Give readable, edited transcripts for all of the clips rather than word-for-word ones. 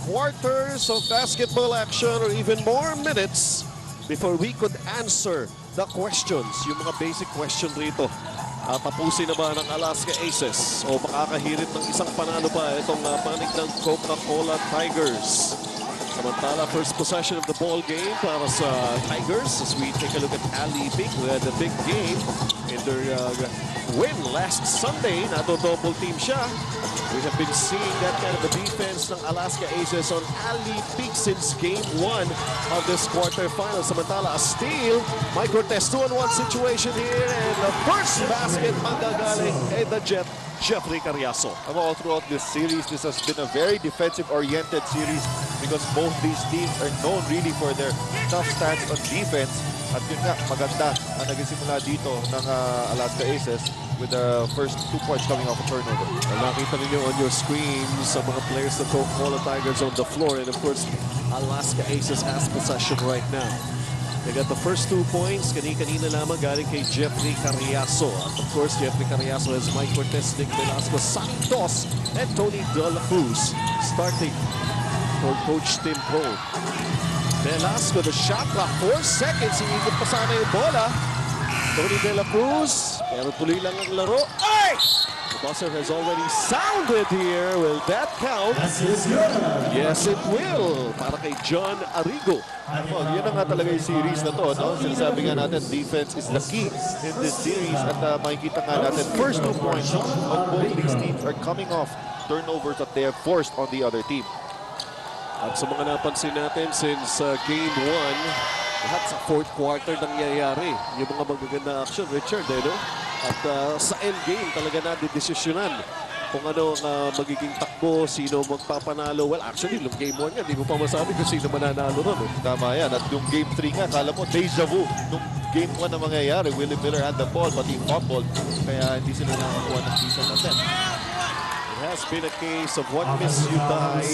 quarters of basketball action or even more minutes before we could answer the questions. Yung mga basic question rito. Tapusin na ba ng Alaska Aces o makakahirit ng isang panalo pa itong panig ng Coca-Cola Tigers? Samantala, first possession of the ball game para sa Tigers as we take a look at Ali Big, who had a big game in their win last Sunday. Double team siya. We have been seeing that kind of a defense ng Alaska Aces on Ali Big since game 1 of this quarterfinals. Samantala, a steal. Mike Cortez 2-on-1 situation here, and the first basket magagaling kay the Jet, Jeffrey Carriazo. All throughout this series, this has been a very defensive-oriented series because both these teams are known really for their tough stance on defense. At yun nga, maganda ang nagsimula dito ng Alaska Aces with the first 2 points coming off a turnover. Nakita ninyo on your screen sa mga players ng Coca-Cola Tigers on the floor, and of course, Alaska Aces has possession right now. They got the first 2 points, kanina lamang galing kay Jeffrey Carriazo. At of course, Jeffrey Carriazo has Mike Cortez, Nick Velasco, Santos, and Tony De La Cruz starting for Coach Tim Cole. Velasco, the shot clock, 4 seconds, iikot pa sana yung bola. Tony De La Cruz, pero tuloy lang ang laro. Ay! The buzzer has already sounded here. Will that count? Yes, it will. Para kay John Arrigo. Yan na nga talaga yung series na to. No? Sinasabi nga natin, defense is the key in this series. At makikita nga natin, first 2 points of both these teams are coming off turnovers that they have forced on the other team. At sa mga napansin natin since game 1, lahat sa fourth quarter nangyayari. Yung mga magaganda action, Richard, no? At sa endgame talaga natin desisyonan kung ano ang magiging takbo, sino magpapanalo. Well, actually, yung game 1 nga, di mo pa masabi kung sino mananalo ron. Tama yan. At yung game 3 nga, kala mo, deja vu. Nung game 1 na mangyayari, Willie Miller had the ball, pati fumble. Kaya hindi sila nakakuha ng decent attempt. It has been a case of what miss you die.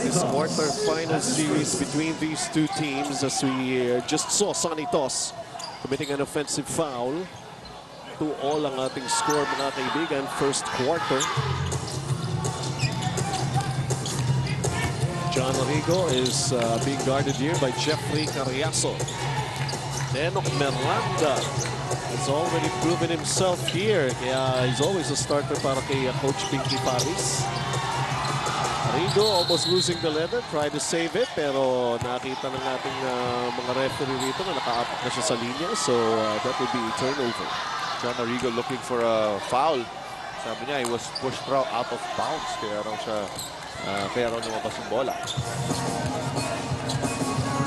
This quarter-final series between these two teams, as we just saw Sonny Toss committing an offensive foul. 2-all ang ating score, mga kaibigan, first quarter. John Arrigo is being guarded here by Jeffrey Carriazo. Denok Miranda has already proven himself here. Kaya he's always a starter para kay Coach Pinky Paris. Arrigo almost losing the leather, tried to save it, pero nakita ng ating mga referee rito na nakaapak na siya sa linya. So that would be a turnover. John Arrigo looking for a foul. Sabi niya, he was pushed out of bounds. Kaya raw lumabas yung bola.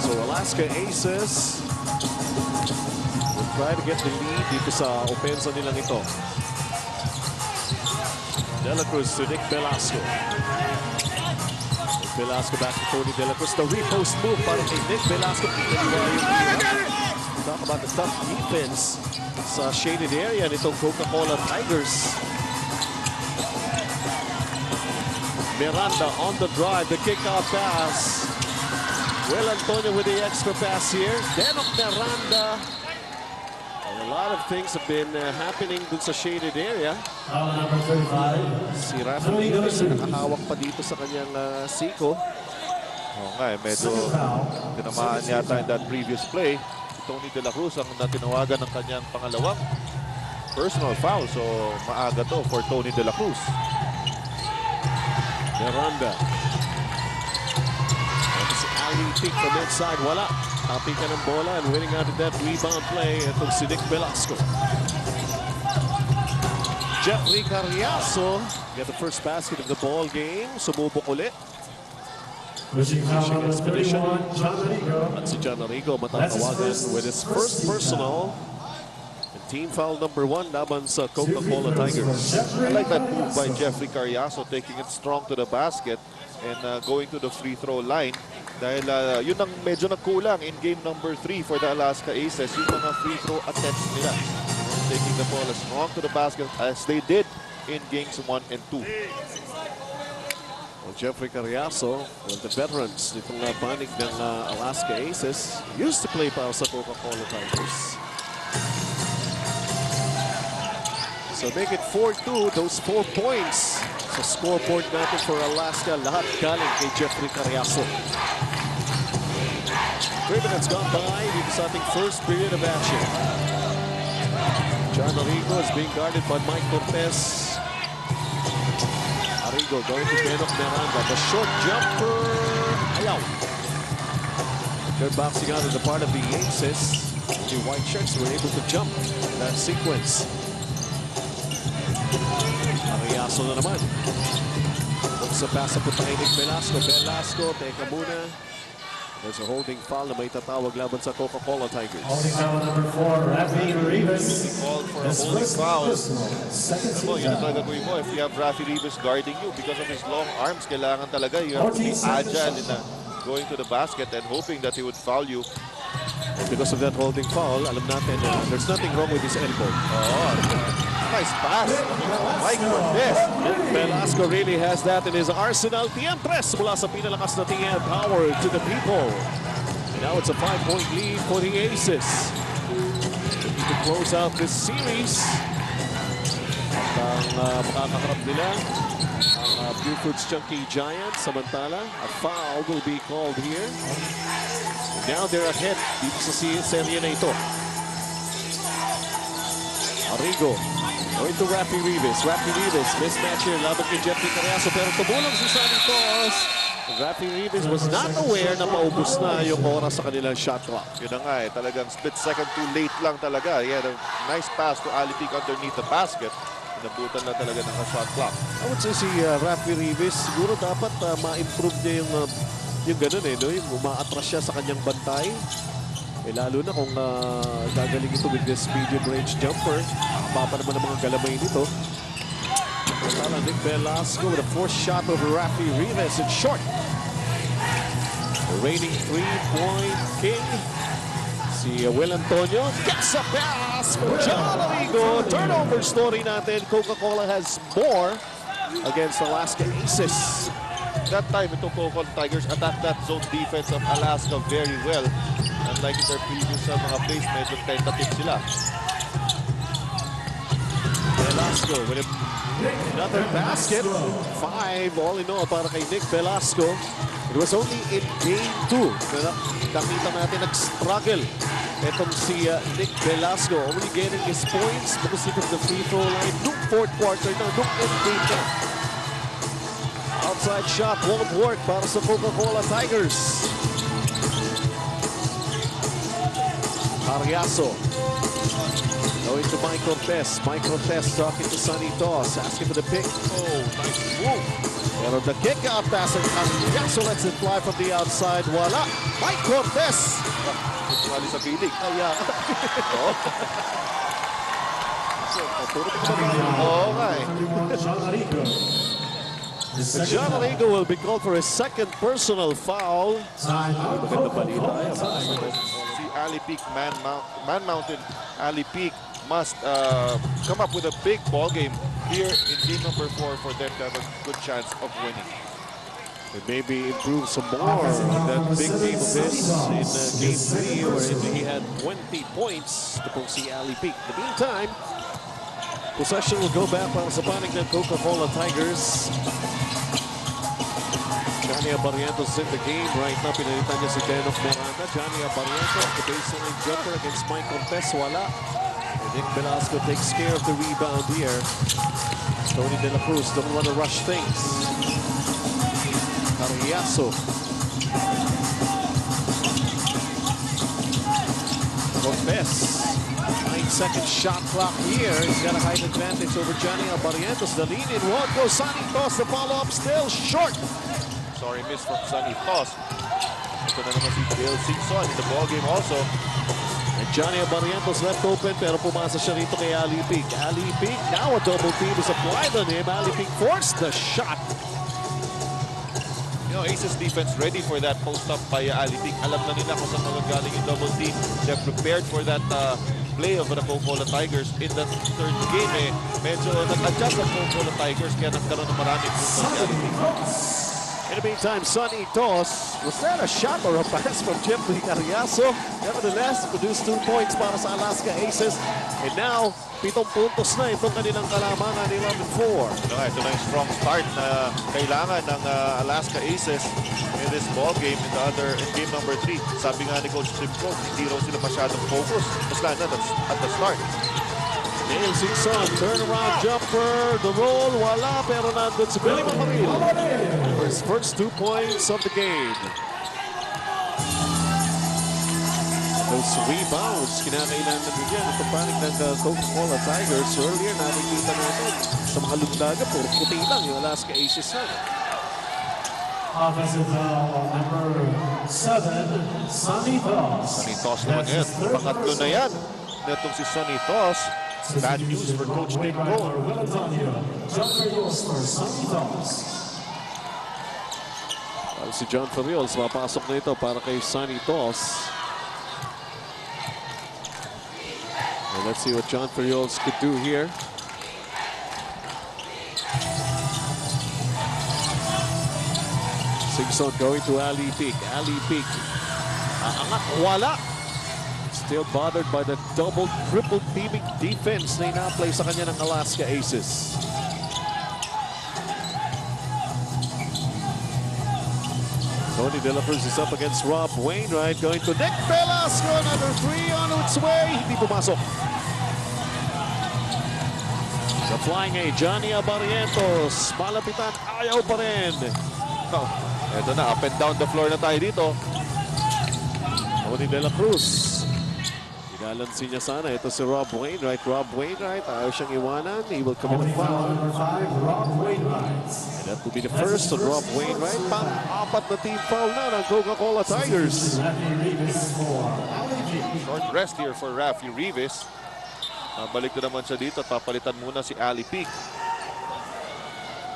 So Alaska Aces will try to get the lead dito sa opensa nilang ito. De La Cruz to Nick Velasco. Nick Velasco back to Tony De La Cruz. The repost move para kay Nick Velasco. Talk about the tough defense sa shaded area nitong Coca-Cola Tigers. Miranda on the drive, the kickoff pass. Will Antonio with the extra pass here. Denok Miranda. And a lot of things have been happening dun sa shaded area. Si Rafa Davis nakahawak pa dito sa kanyang siko. Oo nga, medyo tinamaan yata in that previous play. Tony De La Cruz ang natinawagan ng kanyang pangalawang personal foul. So maaga to for Tony De La Cruz. Miranda. Ali pick from inside, wala. Tapping ka ng bola and winning out of that rebound play. Itong si Nick Velasco. Jeffrey Carriazo get the first basket of the ball game. Sumubok ulit. Fishing expedition. At si John Arrigo matatawagan with his first personal. And team foul number 1 laban sa Coca-Cola Tigers. I like that move by Jeffrey Carriazo, taking it strong to the basket and going to the free throw line. Dahil yun ang medyo nagkulang in game number 3 for the Alaska Aces, yung mga free throw attempts nila. Taking the ball as strong to the basket as they did in games 1 and 2. Well, Jeffrey Carriazo, one of the veterans nitong panig ng Alaska Aces, used to play para sa Coca-Cola Tigers. So make it 4-2, those 4 points Sa scoreboard natin for Alaska, lahat galing kay Jeffrey Carriazo. 3 minutes gone by dito sa ating first period of action. John Arrigo is being guarded by Mike Cortez. Arrigo going to Benok Miranda. The short jumper. Ayaw. Good boxing out on the part of the ACES. The white shirts were able to jump that sequence. Carriazo na naman. Sa pasa po tayo ni Velasco. Velasco, teka muna. There's a holding foul na may tatawag laban sa Coca-Cola Tigers. Holding foul number 4, Rafi Rivas. Called for a holding foul. Yun ang talaga gawin mo if you have Rafi Rivas guarding you because of his long arms. Kailangan talaga you have to be agile in going to the basket and hoping that he would foul you. And because of that holding foul, alam natin there's nothing wrong with his elbow. Nice pass. Mike Cortez. Velasco really has that in his arsenal. Tiempres mula sa pinalakas na tingin. Power to the people. And now it's a 5-point lead for the ACES. Looking to close out this series. At ang makakaharap nila ang Buford's Chunky Giants. Samantala, a foul will be called here. And now they're ahead dito sa serye na ito. Arrigo going to Rafi Rivas. Rafi Rivas, mismatch here. Laban kay Jeffrey Carriazo. Pero tumulong si Sonny Toss. Rafi Rivas was not aware na maubos na yung oras sa kanilang shot clock. Yun na nga talagang split second too late lang talaga. He had a nice pass to Ali Peak underneath the basket. Nabutan na talaga ng shot clock. I would say si Rafi Rivas, siguro dapat ma-improve niya yung ganun no? Yung umaatras siya sa kanyang bantay. Lalo na kung gagaling ito with this medium range jumper. Nakapapa naman ang mga galamay nito. Samantala, Nick Velasco with a forced shot over Rafi Rivas. It's short. The reigning 3-point king. Si Will Antonio gets a pass for John Arrigo. Turnover story natin. Coca-Cola has more against Alaska ACES. That time, ito Coca-Cola Tigers attacked that zone defense of Alaska very well. Unlike their previous mga plays, medyo tentative sila. Velasco with another basket. 5 all in all para kay Nick Velasco. It was only in game 2 na nakita natin nag-struggle itong si Nick Velasco. Only getting his points because he took the free throw line. Nung fourth quarter na, nung end game na. Outside shot won't work para sa Coca-Cola Tigers. Carriazo going to Mike Cortez. Mike Cortez talking to Sonny Toss, asking for the pick. Oh, nice move. Pero the kick out pass and Carriazo lets it fly from the outside. Wala. Mike Cortez. Tumali sa pilig. Kaya. Okay. John Arrigo will be called for a second personal foul. Maganda balita. Ali Peak man-mounted Ali Peak must come up with a big ball game here in game number 4 for them to have a good chance of winning. And maybe improve some more on that big game of this in game 3 where he had 20 points to si Ali Peak. In the meantime, possession will go back para sa panig ng Coca-Cola Tigers. Johnny Abarientos is in the game right now. Pinalitan niya si Benok Miranda. Johnny Abarientos, the baseline jumper against Mike Cortez. Wala. And Nick Velasco takes care of the rebound here. Tony De La Cruz don't want to rush things. Carriazo. Cortez. 9-second shot clock here. He's got a height advantage over Johnny Abarientos. The lead in won't go. Sonny Toss, the follow-up still short. Sorry, miss from Sonny Toss. Ito na naman si Bill Simpson in the ball game also. And Johnny Abarientos left open pero pumasa siya rito kay Ali Peak. Ali Peak, now a double team is applied on him. Ali Peak forced the shot. You know, ACES defense ready for that post-up by Ali Peak. Alam na nila kung saan magagaling yung double team. They're prepared for that play of the Coca-Cola Tigers in the third game. Medyo nag-adjust ang Coca-Cola Tigers kaya nagkaroon ng maraming puntos si Ali Peak. In the meantime, Sonny Toss, was that a shot or a pass from Jeffrey Carriazo? Nevertheless, produced 2 points para sa Alaska ACES. And now, 7 puntos na itong kanilang kalamangan, 11-4. Ito na yung strong start na kailangan ng Alaska Aces in this ball game in game number 3. Sabi nga ni Coach Tim Cook, hindi raw sila masyadong focus. Mas lalo na at the start. Neil Singson, turnaround jumper, the roll, wala, pero nandun si Billy Mamaril for his first 2 points of the game. Those rebounds, kinakailangan na bigyan. Itong panig ng Coca-Cola Tigers. Earlier, nakikita natin sa mga lundaga, puro puti lang yung Alaska Aces na. Offensive foul number 7, Sonny Toss. Sonny Toss naman yan. Pangatlo na yan. Netong si Sonny Toss. Bad news for Coach Tim Cook. Si John Ferriols, mapasok na ito para kay Sonny Toss. And let's see what John Ferriols could do here. Singson going to Ali Peak. Ali Peak. Wala. Still bothered by the double, triple teaming defense na ina-play sa kanya ng Alaska Aces. Tony De La Cruz is up against Rob Wainwright. Going to Nick Velasco. Another 3 on its way. Hindi pumasok. The flying A, Johnny Abarientos. Malapitan, ayaw pa rin. Ito na, up and down the floor na tayo dito. Tony De La Cruz. Inalansin niya sana. Ito si Rob Wainwright. Rob Wainwright, ayaw siyang iwanan. He will commit a foul. Number 5, Rob Wainwright. And that will be the first on Rob Wainwright. Pang-apat na team foul na ng Coca-Cola Tigers. Short rest here for Rafi Rivas. Balik na naman siya dito at papalitan muna si Ali Peak.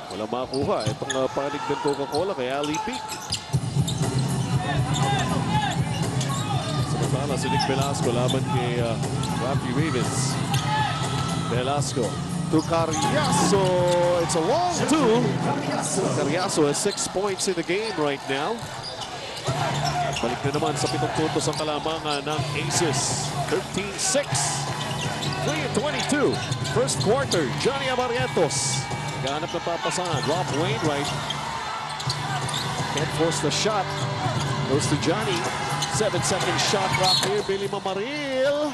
Wala makuha. Itong panig ng Coca-Cola kay Ali Peak. Samantala si Nick Velasco laban kay Rafi Rivas. Velasco to Carriazo. It's a long 2. Carriazo has 6 points in the game right now. Balik na naman sa 7 puntos ang kalamangan ng Aces. 13-6. 3-22. First quarter, Johnny Abarientos. Gahanap na papasahan. Rob Wainwright. Can't force the shot. Goes to Johnny. 7-second shot clock here. Billy Mamaril.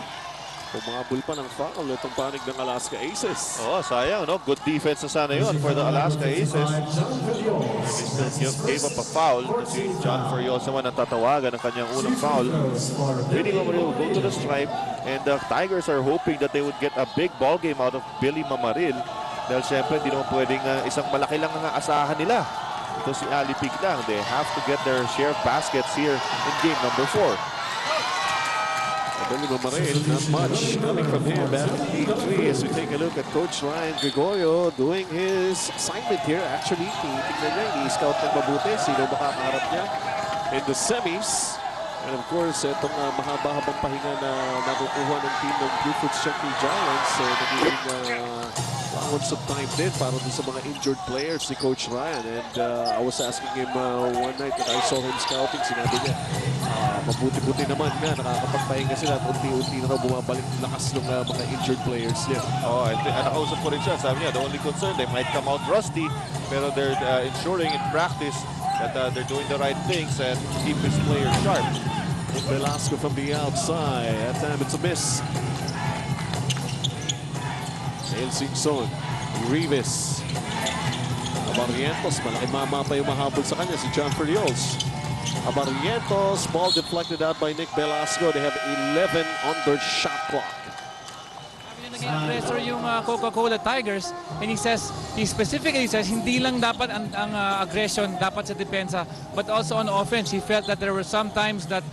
Pumabol pa ng foul itong panig ng Alaska Aces. Oh, sayang, no? Good defense na sana yun for the Alaska Aces. Gave up a foul. Si John Ferriols naman ang tatawagan ng kanyang unang foul. Billy Mamaril will go to the stripe, and the Tigers are hoping that they would get a big ball game out of Billy Mamaril. Dahil siyempre, di naman pwedeng isang malaki lang ang aasahan nila. Ito si Ali Peak lang. They have to get their share of baskets here in game number 4. Billy Mamaril, not much coming from him back in game 3 as we take a look at Coach Ryan Gregorio doing his assignment here. Actually, tinitignan niya, ini-scout ng mabuti. Sino makakaharap niya in the semis. And of course, itong mahaba-habang pahinga na nakukuha ng team ng Buford's Chunky Giants. Nagiging allowance of time din para sa mga injured players ni Coach Ryan. And I was asking him one night that I saw him scouting. Sinabi niya, mabuti-buti naman nga, nakakapagpahinga sila at unti-unti na raw bumabalik yung lakas ng mga injured players niya. Oh, nakausap ko rin siya. Sabi niya, the only concern, they might come out rusty, pero they're ensuring in practice that they're doing the right things and keep his players sharp. Velasco from the outside. That time it's a miss. El Singson, Rivas. Abarientos, malaki mama pa yung mahabol sa kanya, si John Ferriols. Abarientos, ball deflected out by Nick Velasco. They have 11 on their shot clock. Naging aggressor yung Coca-Cola Tigers, and he specifically says hindi lang dapat ang aggression dapat sa depensa, but also on offense. He felt that there were some times that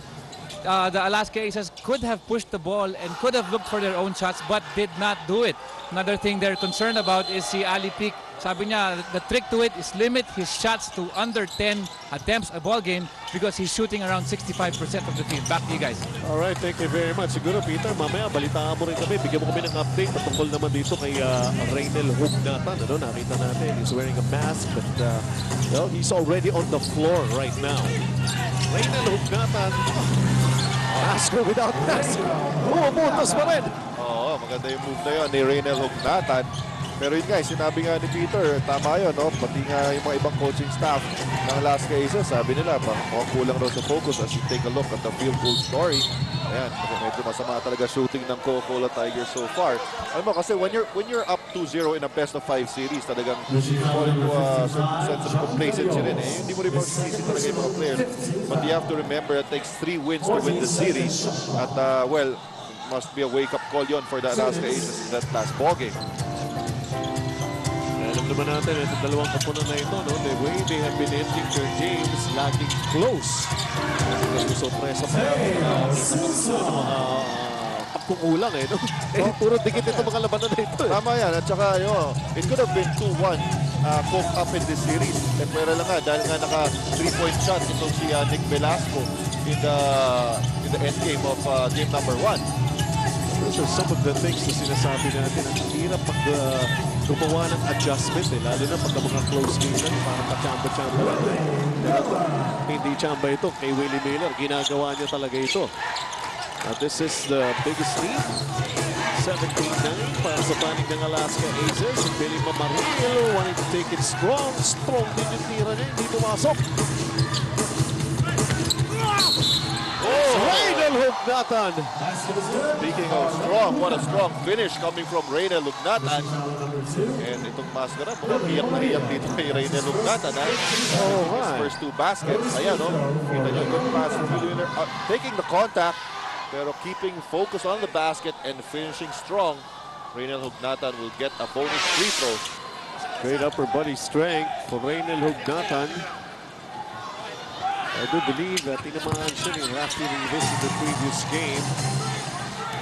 the Alaska Aces could have pushed the ball and could have looked for their own shots but did not do it. Another thing they're concerned about is si Ali Peak. Sabi niya, the trick to it is limit his shots to under 10 attempts a ball game because he's shooting around 65% of the field. Back to you guys. All right, thank you very much. Siguro, Peter, mamaya balitaan mo rin kami. Bigyan mo kami ng update patungkol naman dito kay Raynel Hugnatan. Ano, nakita natin, he's wearing a mask, but well, he's already on the floor right now. Raynel Hugnatan. Masker without mask. Umuutos pa rin. Oo, maganda yung move na yun ni Reynel Hugnatan. Pero yun guys, sinabi nga ni Peter, tama yun, no? Pati nga yung mga ibang coaching staff ng Alaska ACES, sabi nila, mukhang kulang raw sa focus as you take a look at the field goal story. Ayan, medyo masama talaga shooting ng Coca-Cola Tigers so far. Alam mo, kasi when you're up 2-0 in a best of 5 series, talagang fall into a certain sense of complacency rin. Hindi mo rin masisisi talaga yung mga players. But you have to remember, it takes 3 wins to win the series. At, well, must be a wake-up call yon for the Alaska ACES in that last ballgame. Alam naman natin, itong dalawang kapunan na ito, no? The way they have been ending their games, laging close. Kasi sorpresa pa natin na mga pagkukulang eh, no? Eh, puro dikit itong mga labanan na ito. Tama yan. At saka, it could have been 2-1 Coke up in this series. Eh, pero lang nga, dahil nga naka 3-point shot itong si Nick Velasco in the end game of game number 1. Those are some of the things na sinasabi natin. Ang hirap pag gumawa ng adjustment eh. Lalo na pag mga close games na parang pa-chamba-chamba lang. Pero hindi chamba ito. Kay Willie Miller, ginagawa niya talaga ito. This is the biggest lead. 17-9 para sa panig ng Alaska ACES. Billy Mamaril wanting to take it strong. Strong din yung tira niya. Hindi pumasok. Reynel Hugnatan. Speaking of strong, what a strong finish coming from Reynel Hugnatan. And itong maskara, mukhang hiyak na hiyak dito kay Reynel Hugnatan. His first 2 baskets. Ayan, no? Kita nyo, good pass from Willie Miller. Taking the contact, pero keeping focus on the basket and finishing strong. Reynel Hugnatan will get a bonus free throw. Great upper body strength for Reynel Hugnatan. I do believe that tinamaan siya ni Rafi Rivas in the previous game.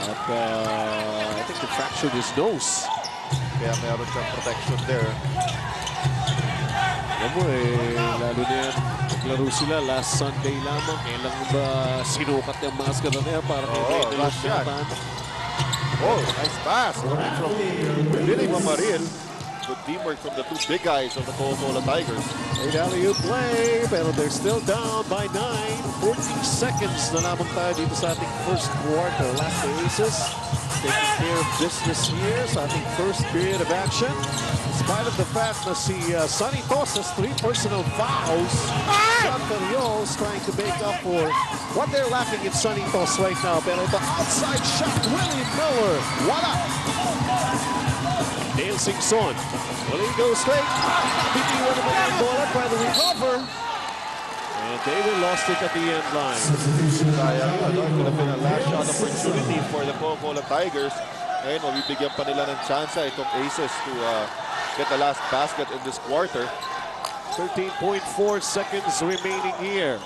At I think he fractured his nose. Kaya meron siyang protection there. Alam mo eh, lalo na yan, naglaro sila last Sunday lamang. Kailan ba sinukat yung maskara na yan para kay Reynel Hugnatan? Oh, nice pass coming from Billy Mamaril. Good teamwork from the 2 big guys of the Coca-Cola Tigers. Great alley-oop play, pero they're still down by 9. 14 seconds na lamang tayo dito sa ating first quarter. Alaska ACES taking care of business here sa ating first period of action. In spite of the fact na si Sonny Tos has 3 personal fouls, John Ferriol is trying to make up for what they're lacking in Sonny Tos right now. Pero the outside shot, Willie Miller, wala! Dale Singson. Will he go straight? Bitiwan naman yung bola, trying to recover. And David lost it at the end line. Sayang yun, no? It could have been a last shot opportunity for the Coca-Cola Tigers. Ngayon, mabibigyan pa nila ng chance itong ACES to get the last basket in this quarter. 13.4 seconds remaining here.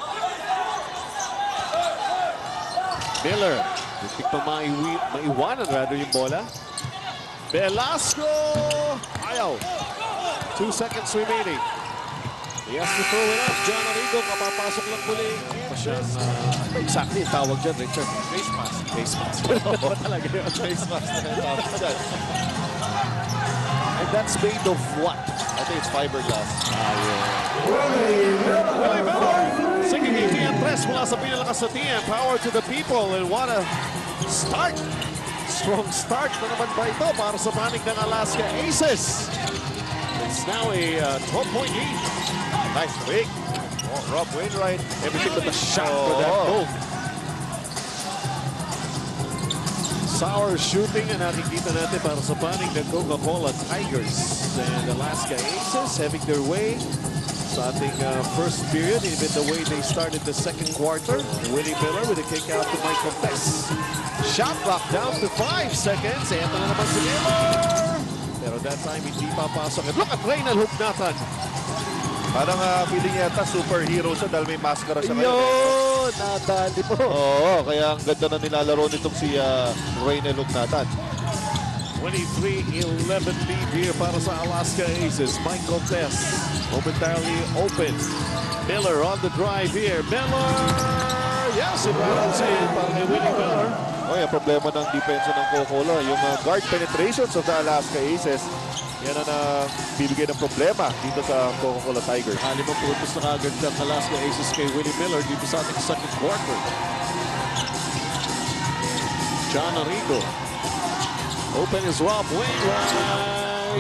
Miller. Hindi pa maiwanan rather yung bola. Velasco! Ayaw. 2 seconds remaining. He has to throw it up. John Arrigo, kapapasok lang muli. Exactly, tawag dyan, Richard. Face mask. Face mask. Talaga yun. Face mask na tawag dyan. And that's made of what? I think it's fiberglass. Willie Miller. Singing yung TM3 mula sa pinalakas sa TM. Power to the people. And what a start. Strong start na naman ba ito para sa panig ng Alaska ACES. It's now a 12-point lead. Nice break. Oh, Rob Wainwright. Everything but the shot for that goal. Sour shooting ang nakikita natin para sa panig ng Coca-Cola Tigers. And Alaska ACES having their way sa ating first period, even the way they started the second quarter. Willie Miller with a kick out to Michael Bess. Shot clock down to 5 seconds. Eto na naman si Miller. Pero that time, hindi papasok. And look at Reynel Hugnatan. Parang feeling yata superhero siya dahil may maskara siya ngayon. Yun! Nadali po. Oo, kaya ang ganda na nilalaro nitong si Reynel Hugnatan. 23-11 lead here para sa Alaska ACES. Michael Bess momentarily open. Miller on the drive here. Miller! Yes, it runs in para kay Willie Miller. Oh, yung problema ng depensa ng Coca-Cola, yung guard penetrations of the Alaska ACES, yan ang bibigay ng problema dito sa Coca-Cola Tigers. 5 puntos na kagad ng Alaska ACES kay Willie Miller dito sa ating second quarter. John Arrigo. Open is Rob Wainwright.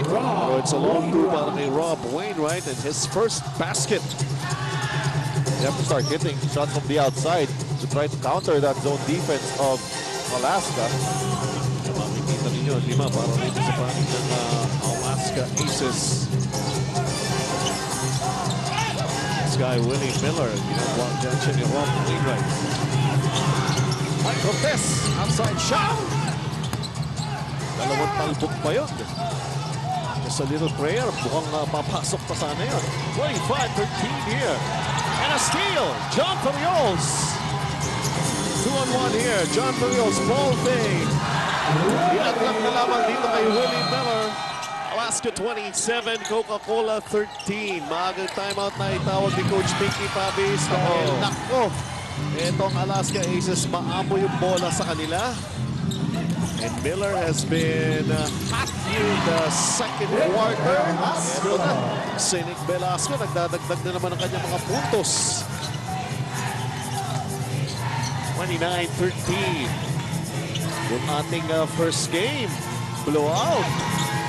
Oh, it's a long two para kay Rob Wainwright and his first basket. You have to start hitting shots from the outside to try to counter that zone defense of Alaska. Makikita ninyo, 5 para rito sa panig ng Alaska Aces. This guy, Willie Miller, ginagawa dyan siya ni Rob Wainwright. Mike Cortez, outside shot. Dalawang talbog pa yun. Just a little prayer, mukhang papasok pa sana yun. 25-13 here. And a steal, John Ferriols. 2-on-1 here, John Ferriols, ball fade. Iaglag na lamang dito kay Willie Miller. Alaska 27, Coca-Cola 13. Maagang timeout na itawag ni Coach Pinky Pabis. Dahil nako, itong Alaska Aces maamoy yung bola sa kanila. And Miller has been hot in the second quarter. Ito na, si Nick Velasco nagdadagdag na naman ang kanyang mga puntos. 29-13. Yung ating first game, blowout.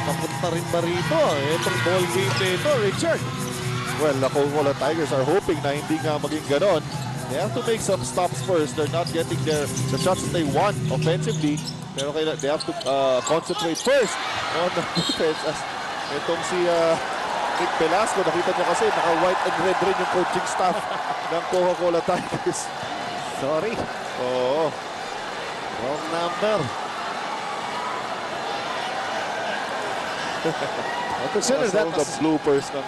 Papunta rin ba rito? Itong ball game nito, Richard. Well, the Coca-Cola Tigers are hoping na hindi nga maging ganon. They have to make some stops first. They're not getting the shots that they want offensively. Pero they have to concentrate first on the defense. As itong si Nick Velasco, nakita niya kasi naka-white and red rin yung coaching staff ng Coca-Cola Tigers. Sorry. Oo. Wrong number. I consider that the as, bloopers ng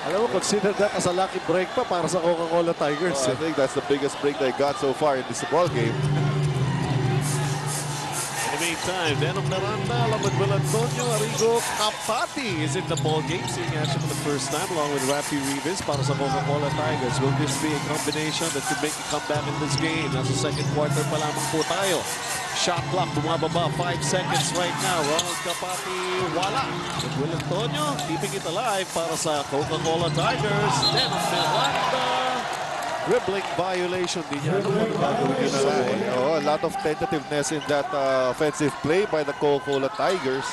alam mo, consider that as a lucky break pa para sa Coca-Cola Tigers. I think that's the biggest break they got so far in this ball game. In the meantime, Denom Naranda along with Will Antonio Arrigo Kapati is in the ball game, seeing action for the first time along with Rafi Rivas para sa Coca-Cola Tigers. Will this be a combination that could make a comeback in this game? Nasa second quarter pa lamang po tayo. Shot clock bumababa, 5 seconds right now. Ronald Kapati, wala. And Will Antonio keeping it alive para sa Coca-Cola Tigers. Denom Naranda. Dribbling violation din yan. A lot of tentativeness in that offensive play by the Coca-Cola Tigers.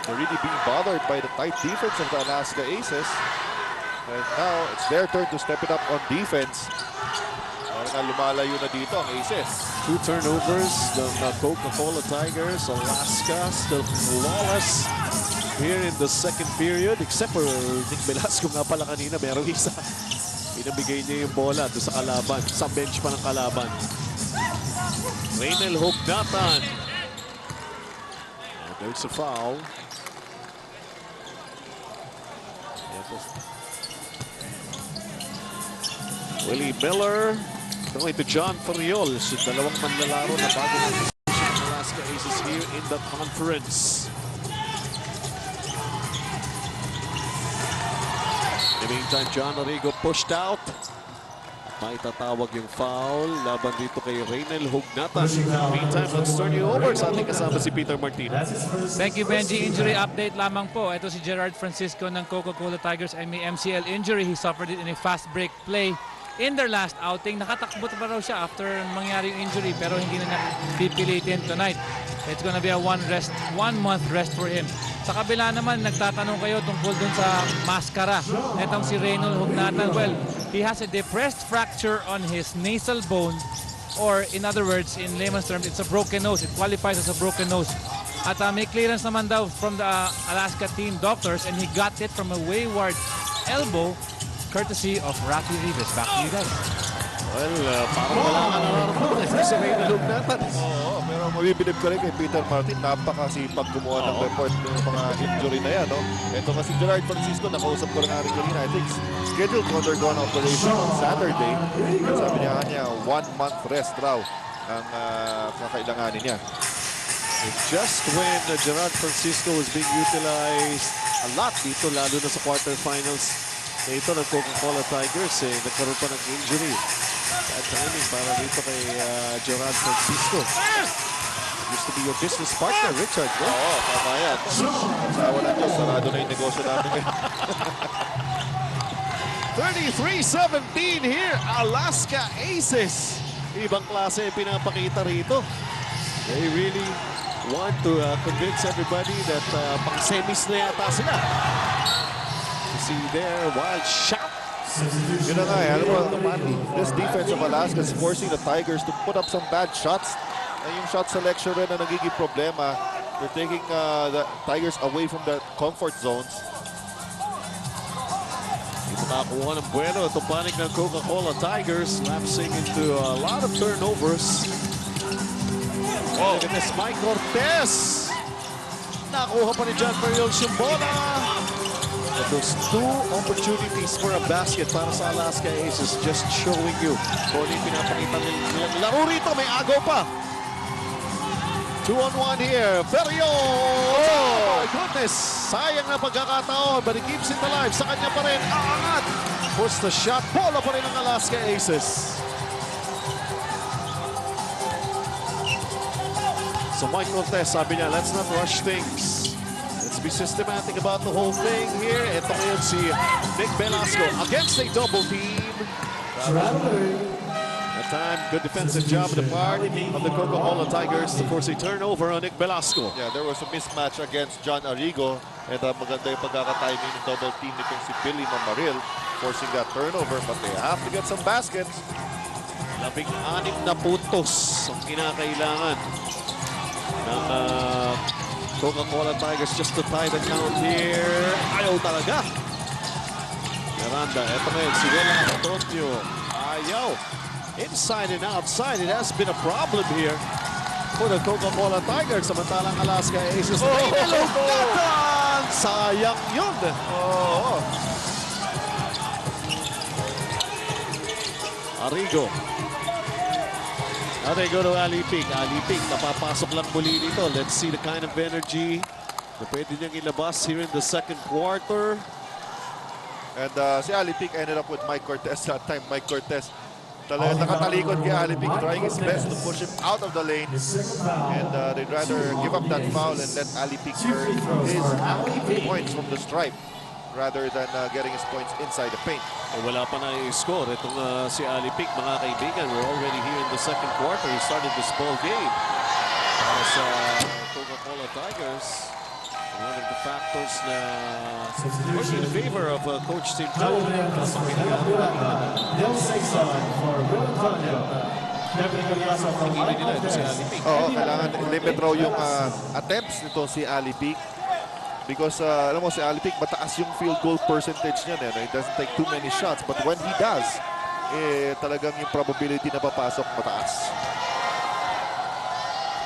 They're really being bothered by the tight defense of the Alaska Aces. And now it's their turn to step it up on defense. Parang lumalayo na dito ang Aces. 2 turnovers ng Coca-Cola Tigers. Alaska still flawless here in the second period. Except for Nick Velasco nga pala kanina. Merong isa. Pinabigay niya yung bola doon sa kalaban. Sa bench pa ng kalaban. Reynel Hognatan. And there's a foul. Willie Miller. Going to John Ferriols. Yung dalawang manlalaro na bago ng Alaska Aces here in the conference. In the meantime, John Arrigo pushed out. May tatawag yung foul. Laban dito kay Reynel Hognatan. In the meantime, let's turn you over sa ating kasama si Peter Martinez. Thank you, Benji. Injury update lamang po. Ito si Gerard Francisco ng Coca-Cola Tigers ay may MCL injury. He suffered it in a fast break play in their last outing. Nakatakbo pa raw siya after mangyari yung injury pero hindi na niya pipilitin tonight. It's gonna be a 1 month rest for him. Sa kabila naman, nagtatanong kayo tungkol dun sa maskara. Itong si Reynel Hognatan. Well, he has a depressed fracture on his nasal bone, or in other words, in layman's terms, it's a broken nose. It qualifies as a broken nose. At may clearance naman daw from the Alaska team doctors, and he got it from a wayward elbow courtesy of Rafi Rivas. Back to you guys. Well, parang wala ka nararamdaman si Reynel Hognatan. Oo, pero mabibilib ko rin kay Peter Martin. Napakasipag gumawa ng report ng mga injury na yan. No? Ito nga si Gerard Francisco, nakausap ko rin nga rin kanina. I think scheduled to undergo an operation on Saturday. Sabi niya 1 month rest raw ang kakailanganin niya. Just when Gerard Francisco was being utilized a lot dito, lalo na sa quarterfinals ito ng Coca-Cola Tigers, nagkaroon pa ng injury. Bad timing para dito kay Gerard Francisco. Used to be your business partner, Richard. No? Oo, tama yan. Sawa na Diyos, sarado na yung negosyo natin ngayon. 33-17 here, Alaska Aces. Ibang klase yung pinapakita rito. They really want to convince everybody that pang-semis na yata sila. You see there, wild shot. Yun na nga eh, alam mo, Manny, this defense of Alaska is forcing the Tigers to put up some bad shots. Yung shot selection rin na nagiging problema. They're taking the Tigers away from their comfort zones. Hindi makakuha ng bueno. Ito panik ng Coca-Cola Tigers, lapsing into a lot of turnovers. Oh, look at this, Mike Cortez. Nakuha pa ni John Periols yung bola. But those two opportunities for a basket para sa Alaska Aces, just showing you kung ano yung pinapakita nilang laro rito. May agaw pa. 2-on-1 here. Periols! Oh my goodness! Sayang na pagkakataon, but he keeps it alive. Sa kanya pa rin, aangat. Push the shot. Bola pa rin ng Alaska Aces. So Mike Cortez, sabi niya, let's not rush things. Let's be systematic about the whole thing here. Ito ngayon si Nick Velasco against a double team. That time, good defensive job on the part of the Coca-Cola Tigers to force a turnover on Nick Velasco. Yeah, there was a mismatch against John Arrigo. And maganda yung pagkakatiming ng double team nitong si Billy Mamaril, forcing that turnover. But they have to get some baskets. 16 na puntos ang kinakailangan ng Coca-Cola Tigers just to tie the count here. Ayaw talaga. Miranda, eto ngayon, si Vela Antonio. Ayaw. Inside and outside, it has been a problem here for the Coca-Cola Tigers. Samantalang Alaska Aces. May nalugatan! Sayang yun. Oh. Arrigo. Now they go to Ali Pig. Ali Pig, napapasok lang muli dito. Let's see the kind of energy na pwede niyang ilabas here in the second quarter. And si Ali Pig ended up with Mike Cortez that time. Mike Cortez talagang nakatalikod kay Ali Pig, trying his best to push him out of the lane. And they'd rather give up that foul and let Ali Pig earn his points from the stripe rather than getting his points inside the paint. Wala pa na i-score. Itong si Ali Pig, mga kaibigan. We're already here in the second quarter. He started this ball game para sa Coca-Cola Tigers. One of the factors na working in favor of Coach Tim Joe. Oo, kailangan limit raw yung attempts nito si Ali Pig. Because alam mo si Ali Pig, mataas yung field goal percentage niya. He doesn't take too many shots. But when he does, talagang yung probability na papasok mataas.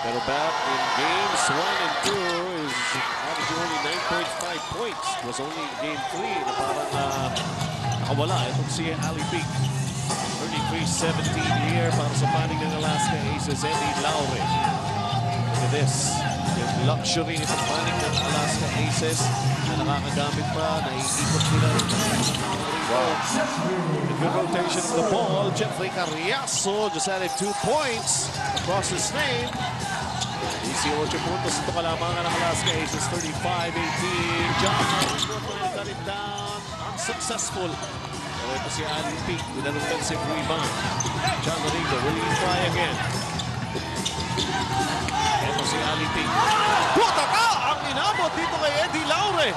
Pero back in games 1 and 2 is averaging only 9.5 points. It was only in game 3 na parang nakawala itong si Ali Pig. 33-17 here para sa panig ng Alaska Aces, Eddie Laure. Look at this. Yung luxury nitong panig ng Alaska Aces na nakakagamit pa, naiikot nila rin. Wow. The good rotation of the ball. Jeffrey Carriazo just added 2 points across his name. 18 puntos ito kalamangan ng Alaska Aces, 35-18. John Arrigo trying to cut it down. Unsuccessful. Pero ito si Ali Pig with an offensive rebound. John Arrigo, will he try again? Ito si Ali Pig. Puta ka! Ang inabot dito kay Eddie Laure.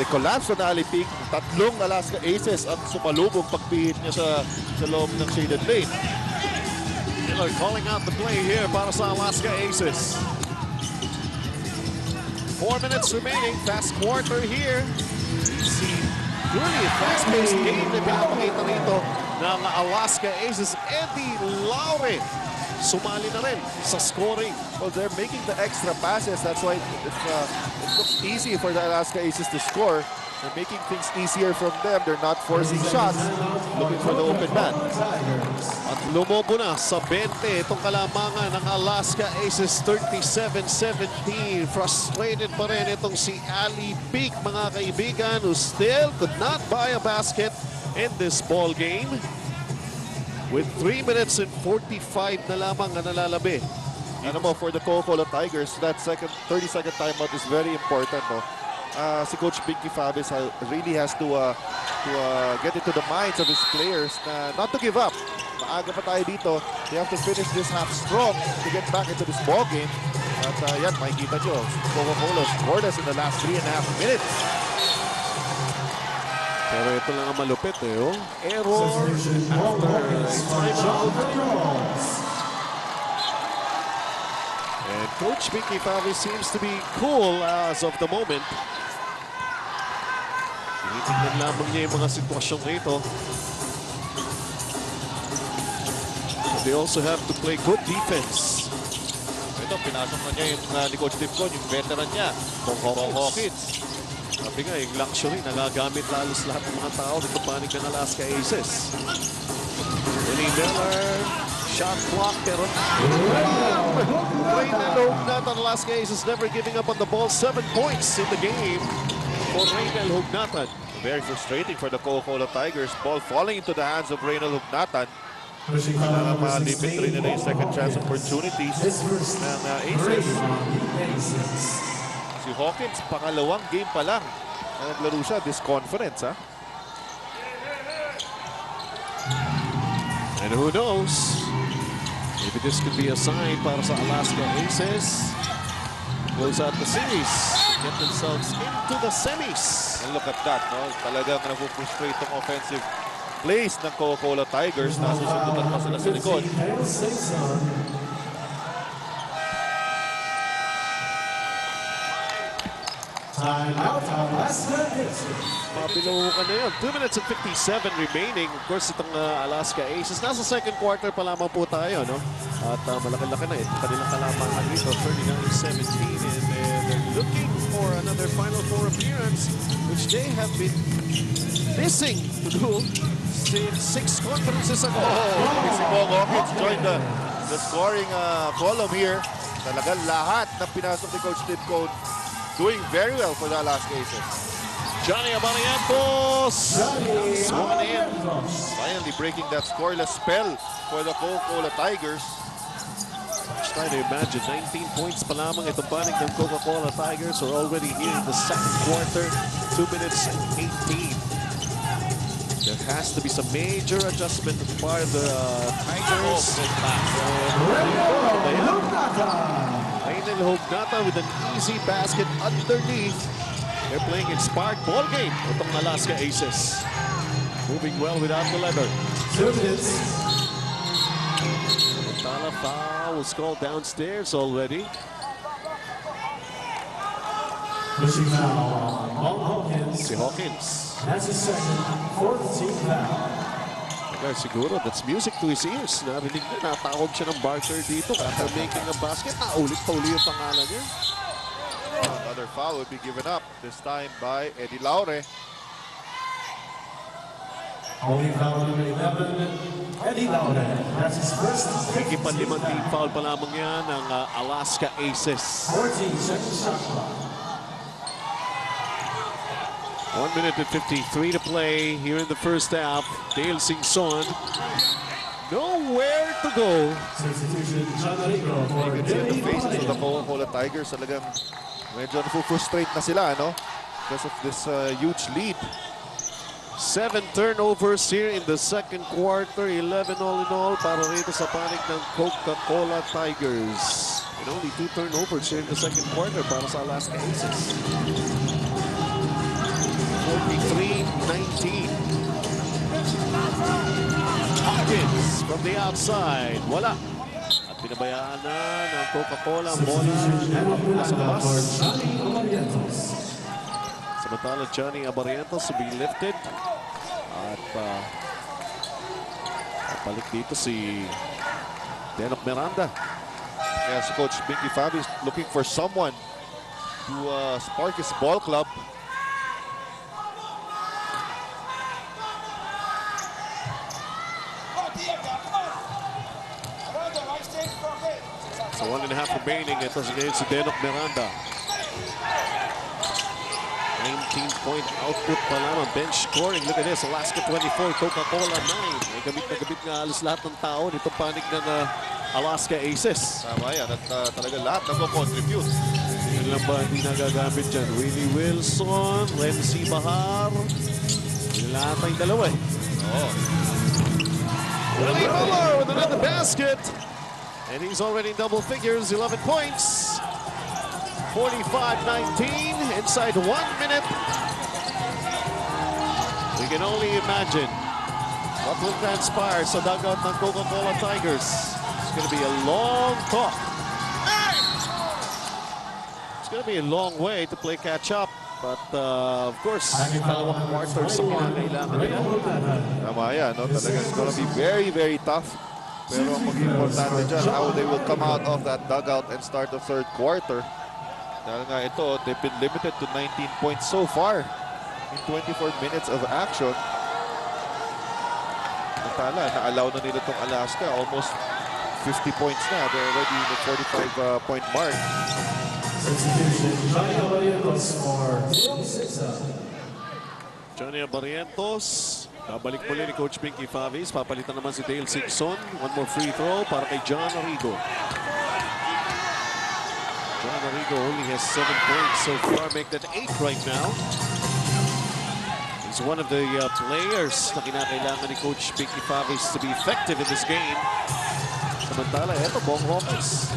Collapse na Ali Pig. Tatlong Alaska Aces ang sumalubong pagpihit niya sa loob ng shaded lane. Miller calling out the play here para sa Alaska Aces. 4 minutes remaining. Fast quarter here. We see really a fast-paced game na pinapakita rito ng Alaska Aces. Eddie Laure sumali na rin sa scoring. Well, they're making the extra passes. That's why it looks easy for the Alaska Aces to score. They're making things easier from them. They're not forcing shots, looking for the open man. At lumobo na sa 20 itong kalamangan ng Alaska Aces, 37-17. Frustrated pa rin itong si Ali Pig, mga kaibigan, who still could not buy a basket in this ball game. With 3 minutes and 45 na lamang na nalalabi. Ano mo, for the Coca-Cola Tigers, that 30-second timeout is very important. No? Si Coach Binky Fabis really has to get into the minds of his players na not to give up. aga pa tayo dito. They have to finish this half strong to get back into this ball game. At yan, makikita nyo, Coca-Cola scoreless in the last 3.5 minutes. Pero ito lang ang malupit eh. Oh. Error after timeout. And Coach Mickey Fabi seems to be cool as of the moment. Tinitingnan lamang niya yung mga sitwasyong rito. They also have to play good defense. Ito, pinasok na niya yung ni Coach Tipcon, yung veteran niya, Bong Hawkins. Sabi nga, yung luxury, nagagamit lalos lahat ng mga tao dito panig ng Alaska Aces. Willie Miller, shot clock, pero Reynel Hognatan, Alaska Aces never giving up on the ball. 7 points in the game for Reynel Hognatan. Very frustrating for the Coca-Cola Tigers. Ball falling into the hands of Reynel Hognatan. Malimit rin nila yung second chance opportunities ng Aces. Si Hawkins, pangalawang game pa lang na naglaro siya this conference. Ha? And who knows, maybe this could be a sign para sa Alaska Aces. Close out the series, get themselves into the semis. And look at that, no? Talagang napupustrate itong offensive plays ng Coca-Cola Tigers. Nasusundutan pa sila sa likod. Timeout, Alaska Aces. Mabinuhukan na yun. 2 minutes and 57 remaining. Of course, itong Alaska Aces. Nasa second quarter pa lamang po tayo, no? At malaki-laki na ito. Kanilang kalamangan dito, 39-17. And they're looking for another Final Four appearance, which they have been missing to do since 6 conferences ago. Si Bong Hawkins joined the scoring column here. Talagang lahat na pinasok ni Coach Tipcon doing very well for the Alaska Aces. Johnny Abarientos! Swan in. Finally breaking that scoreless spell for the Coca-Cola Tigers. Just trying to imagine, 19 points pa lamang itong panig ng Coca-Cola Tigers are already here in the second quarter. 2 minutes and 18. There has to be some major adjustment by the Tigers. Reynel Hognatan with an easy basket underneath. They're playing inspired ball game. Itong Alaska Aces. Moving well without the leather. 2 minutes. Samantala foul was called downstairs already. Pushing foul on Hawkins. Si Hawkins. That's his second, 14th foul. Kaya siguro, that's music to his ears. Narinig na, natawag siya ng Barker dito after making a basket. Naulit pa uli yung pangalan niya. Another foul would be given up, this time by Eddie Laure. Only foul number 11, Eddie Laure. That's his first. Ikipan-5 team foul pa lamang yan ng Alaska Aces. 14 seconds shot clock. 1 minute and 53 to play here in the first half. Dale Singson, nowhere to go. Substitution, John Rico for You can see the faces of the Daily. Coca-Cola Tigers. Talagang medyo frustrate na sila, no? Because of this huge lead. 7 turnovers here in the second quarter. 11 all in all para rito sa panig ng Coca-Cola Tigers. And only 2 turnovers here in the second quarter para sa Alaska Aces. 43-19. Hawkins from the outside. Wala. At pinabayaan na ng Coca-Cola ang bola sa labas. Samantala, Johnny Abarientos to be lifted. At balik dito si Denok Miranda. Yeah, si Coach Binky Fabi is looking for someone to spark his ball club. So 1.5 remaining. Ito against si Denok Miranda. 19-point output pa lamang. Bench scoring. Look at this. Alaska 24, Coca-Cola 9. May gamit na gamit nga halos lahat ng tao nito panig ng Alaska Aces. Tama yan. At talaga lahat nag-contribute. Yun lang ba hindi nagagamit dyan? Willie Wilson, Renzi Bahar. Yun lahat ay dalawa eh. Oh. Willie Miller! basket. And he's already in double figures, 11 points. 45-19 inside 1 minute. We can only imagine what will transpire sa dugout ng Coca-Cola Tigers. It's going to be a long talk. It's going to be a long way to play catch up. But of course, dalawang quarters ang kinakailangan nila. Tama yan, no? Talaga it's gonna be very, very tough. Pero ang mag-importante dyan, how they will come out of that dugout and start the third quarter. Dahil nga ito, they've been limited to 19 points so far in 24 minutes of action. Natala, na-allow na nila itong Alaska. Almost 50 points na. They're already in the 45-point mark. Johnny Barrientos. Babalik muli ni Coach Pinky Favis. Papalitan naman si Dale Sigson. One more free throw para kay John Arrigo. John Arrigo only has 7 points so far. Make that 8 right now. He's one of the players na kinakailangan ni Coach Pinky Favis to be effective in this game. Samantala, eto, Bong Hawkins.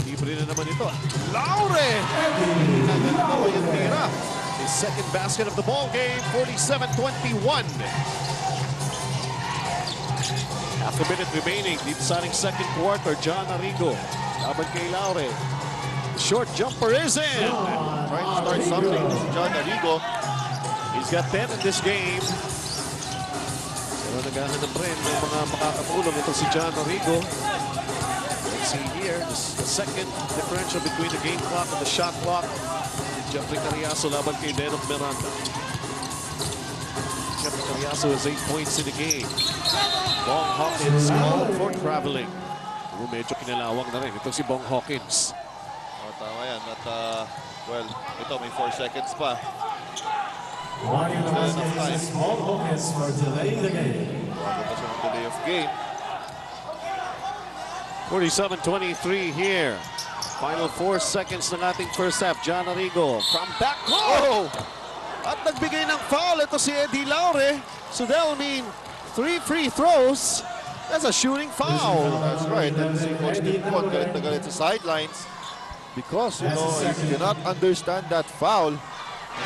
Libre na naman ito. Laure! Nagalaw yung tira. His second basket of the ball game, 47-21. Half a minute remaining. Dito sa ating second quarter, John Arrigo. Laban kay Laure. Short jumper is in. Trying to start something. John Arrigo. He's got 10 in this game. Pero naghahanap rin ng mga makakatulong. Ito si John Arrigo. Let's see here, the second differential between the game clock and the shot clock. Jeffrey Carriazo laban kay Denok Miranda. Jeffrey Carriazo has 8 points in the game. Bong Hawkins called for traveling. Medyo kinalawang na rin. Ito si Bong Hawkins. Oh, tama yan. At, well, ito may 4 seconds pa. Small focus for delaying the game. Bago pa siya ng delay of game. 47-23 here. Final 4 seconds ng ating first half. John Arrigo from back court. At nagbigay ng foul. Ito si Eddie Laure. So that'll mean 3 free throws. That's a shooting foul. That's right. And si Coach Timpon galit na galit sa sidelines. Because, you know, you cannot understand that foul.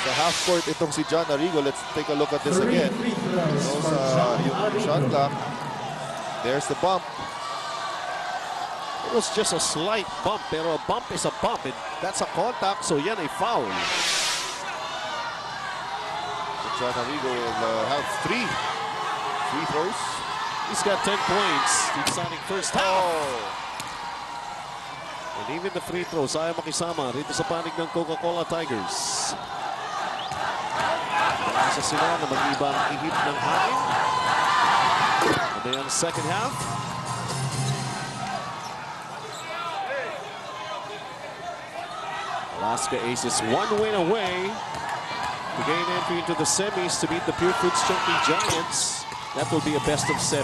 Sa half court itong si John Arrigo. Let's take a look at this again. So sa yung shot clock. There's the bump. It was just a slight bump, pero a bump is a bump. And that's a contact, so yan ay foul. John Arrigo will have 3 free throws. He's got 10 points. He's signing first half. And even the free throws ayaw makisama rito sa panig ng Coca-Cola Tigers. Nasa sila na mag-iba ang ihip ng hangin. And then on the second half. Alaska Aces 1 win away to gain entry into the semis to beat the Pure Foods Chunky Giants. That will be a best of 7.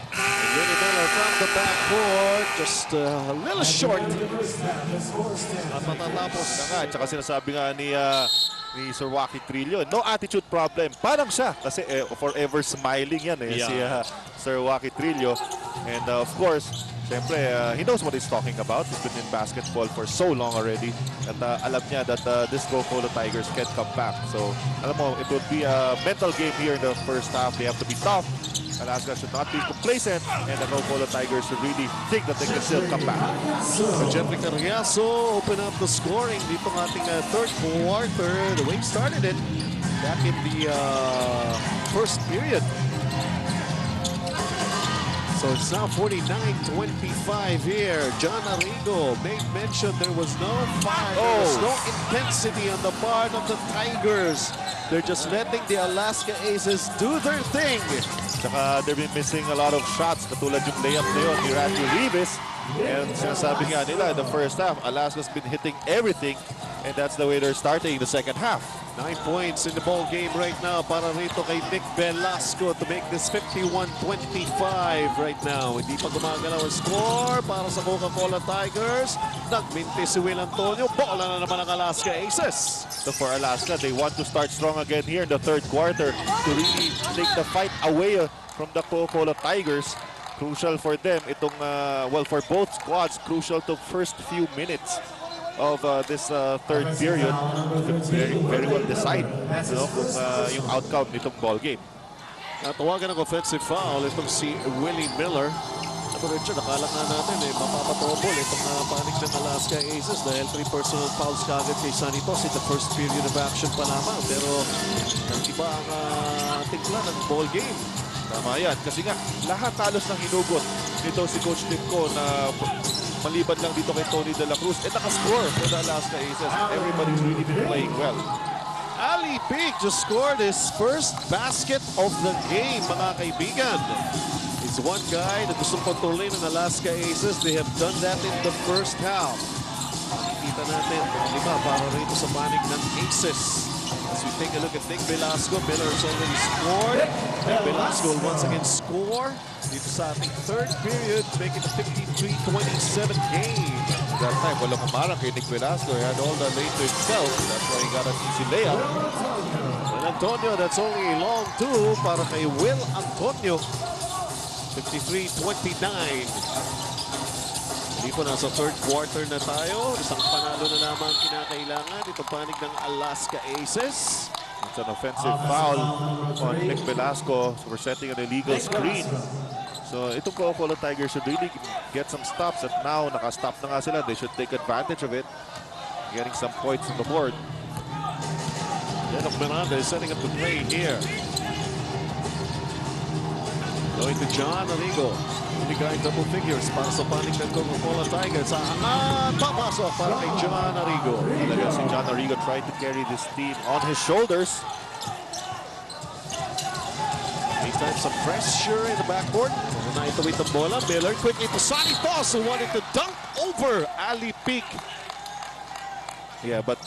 And Vinny Miller from the backcourt, just a little short. At matatapos na nga. Tsaka sinasabi nga ni Sir Waki Trillo, no attitude problem. Parang siya. Kasi forever smiling yan si Sir Waki Trillo. And of course, siyempre, he knows what he's talking about. He's been in basketball for so long already. At alam niya that this Coca-Cola Tigers can come back. So, alam mo, it would be a mental game here in the first half. They have to be tough. Alaska should not be complacent. And the Coca-Cola Tigers should really think that they can still come back. Jeffrey Carriazo open up the scoring dito ng ating third quarter. The way he started it back in the first period. So it's now 49-25 here. John Arrigo made mention there was no fire, there was no intensity on the part of the Tigers. They're just letting the Alaska Aces do their thing. Tsaka they've been missing a lot of shots katulad yung layup na yun ni Randy Rivas. And sinasabi nga nila in the first half, Alaska's been hitting everything and that's the way they're starting the second half. 9 points in the ball game right now para rito kay Nick Velasco to make this 51-25 right now. Hindi pa gumagalaw ang score para sa Coca-Cola Tigers. Nagminti si Will Antonio. Bola na naman ang Alaska Aces. So for Alaska, they want to start strong again here in the third quarter to really take the fight away from the Coca-Cola Tigers. Crucial for them itong, well, for both squads, crucial to first few minutes of this third period to very well decide kung yung outcome nitong ball game. Natawagan ng offensive foul itong si Willie Miller. Pero Richard, akala nga natin mapapatobol itong panig ng Alaska Aces dahil 3 personal fouls kagad kay Sanitos in the first period of action pa lamang. Pero iba ang tingla ng ball game. Tama yan, kasi nga lahat halos ng hinugot nito si Coach Timko na maliban lang dito kay Tony De La Cruz, naka-score for the Alaska Aces. Everybody's really been playing well. Ali Peak just scored his first basket of the game, mga kaibigan. It's one guy na gustong kontrolin ng Alaska Aces. They have done that in the first half. Makikita natin, 5 para rito sa panig ng Aces. As we take a look at Nick Velasco, Miller has already scored. Nick Velasco will once again score dito sa ating third period, making a 53-27 game. That time, walang umarang kay Nick Velasco. He had all the lane to himself. That's why he got an easy layup. And Antonio, that's only a long 2 para kay Will Antonio. 53-29. Dito nasa third quarter na tayo. Isang panalo na lamang kinakailangan. Ito panig ng Alaska Aces. It's an offensive foul on Nick Velasco. So we're setting an illegal screen. So itong Coca-Cola Tigers should really get some stops. At now, naka-stop na nga sila. They should take advantage of it. Getting some points on the board. Denok Miranda is setting up the play here. Going to John Arrigo. Hindi guy double figures para sa panig ng Coca-Cola Tigers. Papasok para kay John Arrigo. Talaga si John Arrigo tried to carry this team on his shoulders. Meantime, some pressure in the backcourt. Na itawid ang bola. Miller quickly to Sanitos who wanted to dunk over Ali Peak. Yeah, but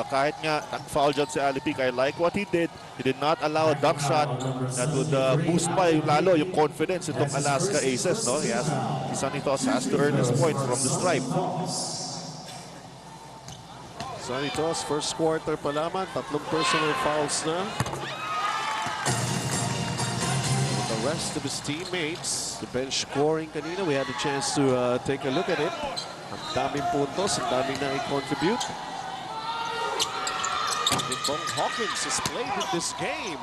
kahit nga nag-foul dyan si Ali Peak, I like what he did. He did not allow a dunk shot that would boost pa lalo yung confidence itong Alaska Aces. No? Si Sanitos has to earn his points from the stripe. Sanitos, first quarter pa lamang. 3 personal fouls na. With the rest of his teammates, the bench scoring kanina, we had a chance to take a look at it. Ang daming puntos, ang daming na i-contribute. Bong Hawkins has played in this game.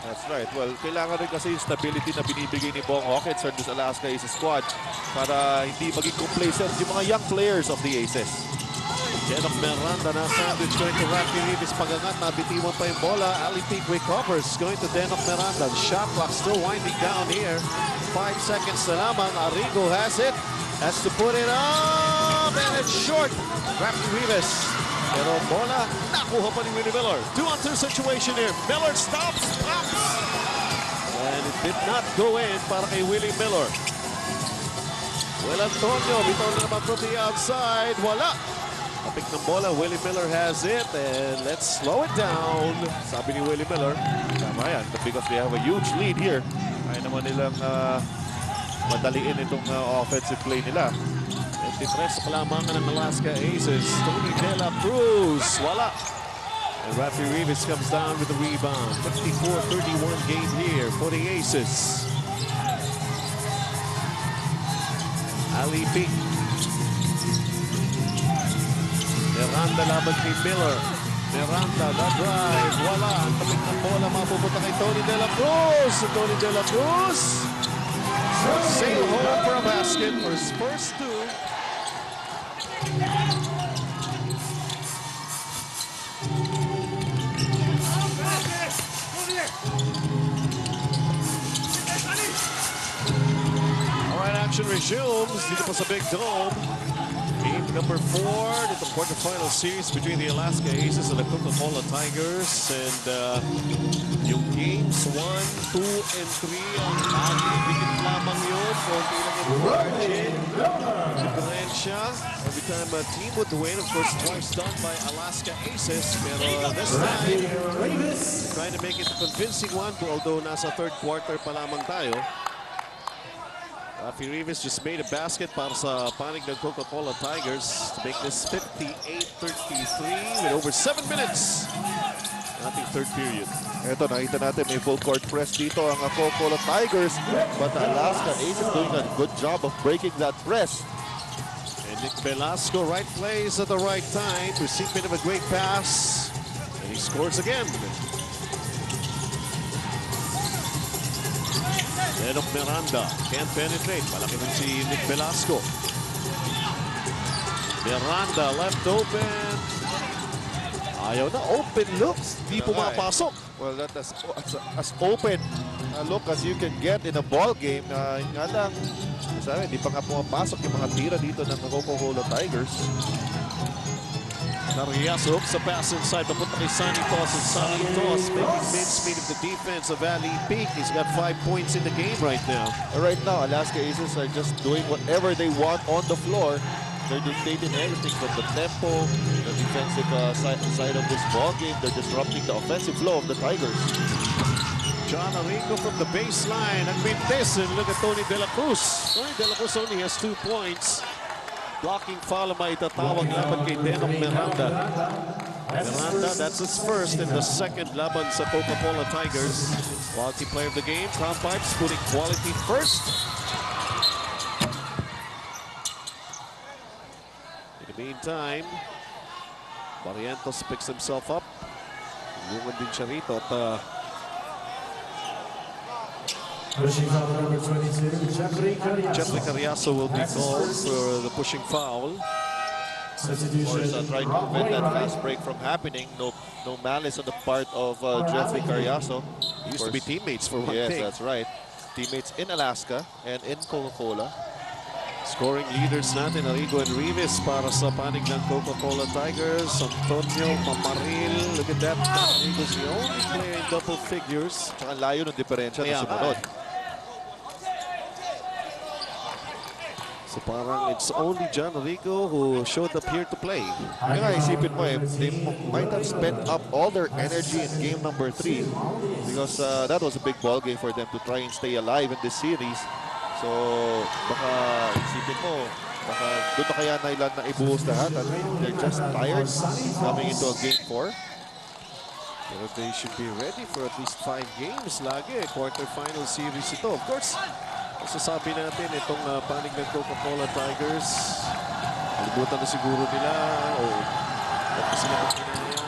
That's right. Well, kailangan rin kasi yung stability na binibigay ni Bong Hawkins or this Alaska Aces squad para hindi maging complacent yung mga young players of the Aces. Denok Miranda na sandwich going to Rafi Rivas. Pagangat, nabitiwan pa yung bola. Ali Peak recovers. Going to Denok Miranda. The shot clock still winding down here. 5 seconds na lamang. Arrigo has it. Has to put it up. And it's short. Rafi Rivas. Pero bola, nakuha pa ni Willie Miller. 2-on-2 situation here. Miller stops, pops. And it did not go in para kay Willie Miller. Will Antonio, bitaw na naman from the outside. Wala. Kapik ng bola, Willie Miller has it. And let's slow it down. Sabi ni Willie Miller. Tama yan, because they have a huge lead here. Ay naman nilang madaliin itong offensive play nila. 23 kalamangan ng Alaska Aces. Tony De La Cruz. Wala. And Rafi Rivas comes down with the rebound. 54-31 game here for the Aces. Ali Peak. Miranda laban kay Miller. Miranda, the drive. Wala. Ang tapik ng bola mapupunta kay Tony De La Cruz. Tony De La Cruz. Sail home for a basket for his first 2. Alright, action resumes dito pa sa Big Dome. Game number 4 dito quarterfinal series between the Alaska Aces and the Coca-Cola Tigers. And yung game games 1, 2, and 3 ang dikit lamang yun. Konti lang yung margin. Diferensya. Every time a team would win, of course, twice done by Alaska Aces. Pero this time, trying to make it a convincing one, although nasa third quarter pa lamang tayo. Rafi Rivas just made a basket para sa panig ng Coca-Cola Tigers to make this 58-33 with over 7 minutes. Ating third period. Ito, nakita natin may full court press dito ang Coca-Cola Tigers. But the Alaska Aces doing a good job of breaking that press. And Nick Velasco, right place at the right time. Recipient of a great pass. And he scores again. Lenok Miranda can't penetrate. Malaki nun si Nick Velasco. Miranda left open. Ayaw na. Open looks. Di pumapasok. Well, that's as open a look as you can get in a ball game. Nga lang, sabi, di pa nga pumapasok yung mga tira dito ng Coca-Cola Tigers. Nariaso sa pass inside, papunta kay Santos, and Santos making mincemeat of the defense of Ali Peak. He's got 5 points in the game right now. Right now, Alaska Aces are just doing whatever they want on the floor. They're dictating everything from the tempo, the defensive side of this ball game. They're disrupting the offensive flow of the Tigers. John Arrigo from the baseline. And Mintes, and look at Tony De La Cruz. Tony De La Cruz only has 2 points. Blocking foul may itatawag laban kay Denok Miranda. Miranda, that's his first and the second laban sa Coca-Cola Tigers. Quality player of the game, Tom Pipes putting quality first. In the meantime, Barrientos picks himself up. Lungan din siya rito at Pushing foul number 22, Jeffrey Jeffrey Carriazo will be called for the pushing foul. Substitution. Trying to prevent that fast break from happening. No malice on the part of Jeffrey Carriazo. Used to be teammates for one Yes, thing. that's right. Teammates in Alaska and in Coca-Cola. Scoring leaders natin, Arrigo and Rivas para sa panig ng Coca-Cola Tigers. Antonio Mamaril, look at that. Arrigo's the only player in double figures. Tsaka layo ng diferensya na sumunod. So parang it's only John Arrigo who showed up here to play. Kaya nga isipin mo they might have spent up all their energy in game number 3 because that was a big ball game for them to try and stay alive in this series. So baka isipin mo, baka doon na kaya nila na ibuhos lahat at they're just tired coming into a game 4. Pero they should be ready for at least 5 games lagi. Quarterfinal series ito. Of course, masasabi natin itong panig ng Coca-Cola Tigers. Kalibutan na siguro nila o dapat sila magkinayang.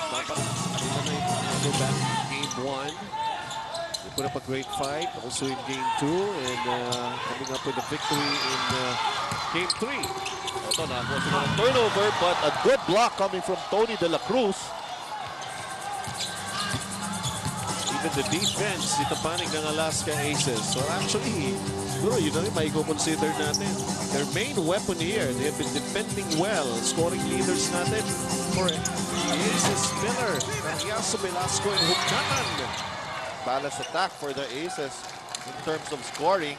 Dapat kanila na yung go back in game 1. They put up a great fight also in game 2 and coming up with a victory in game 3. Ito na, sila ng turnover but a good block coming from Tony De La Cruz. Even the defense, ito panig ng Alaska Aces. So actually, siguro yun na rin may consider natin. Their main weapon here, they have been defending well. Scoring leaders natin for the Aces, Miller, Carriazo, Velasco, and Hukatan. Balanced attack for the Aces in terms of scoring.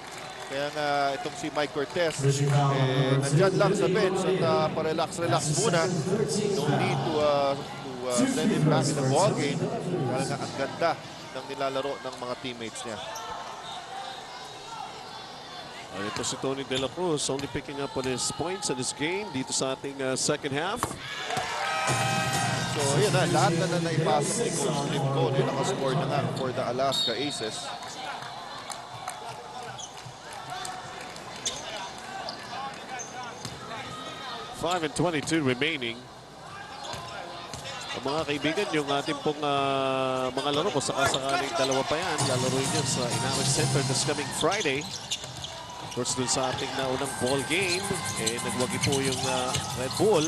Kaya nga itong si Mike Cortez, nandyan lang sa bench at pa-relax muna. No need to send him back in the ball game. Kaya nga ang ganda ng nilalaro ng mga teammates niya. Ito si Tony De La Cruz, only picking up on his points in this game dito sa ating second half. So yun na, lahat na naipasok ni Coach Slim Cone, nakascore na nga for the Alaska Aces. Five and 22 remaining. Mga kaibigan, yung ating pong mga laro, kung sakasakaling dalawa pa yan, lalaroin yan sa Inares Center this coming Friday. Of course, dun sa ating naunang ball game, nagwagi po yung Red Bull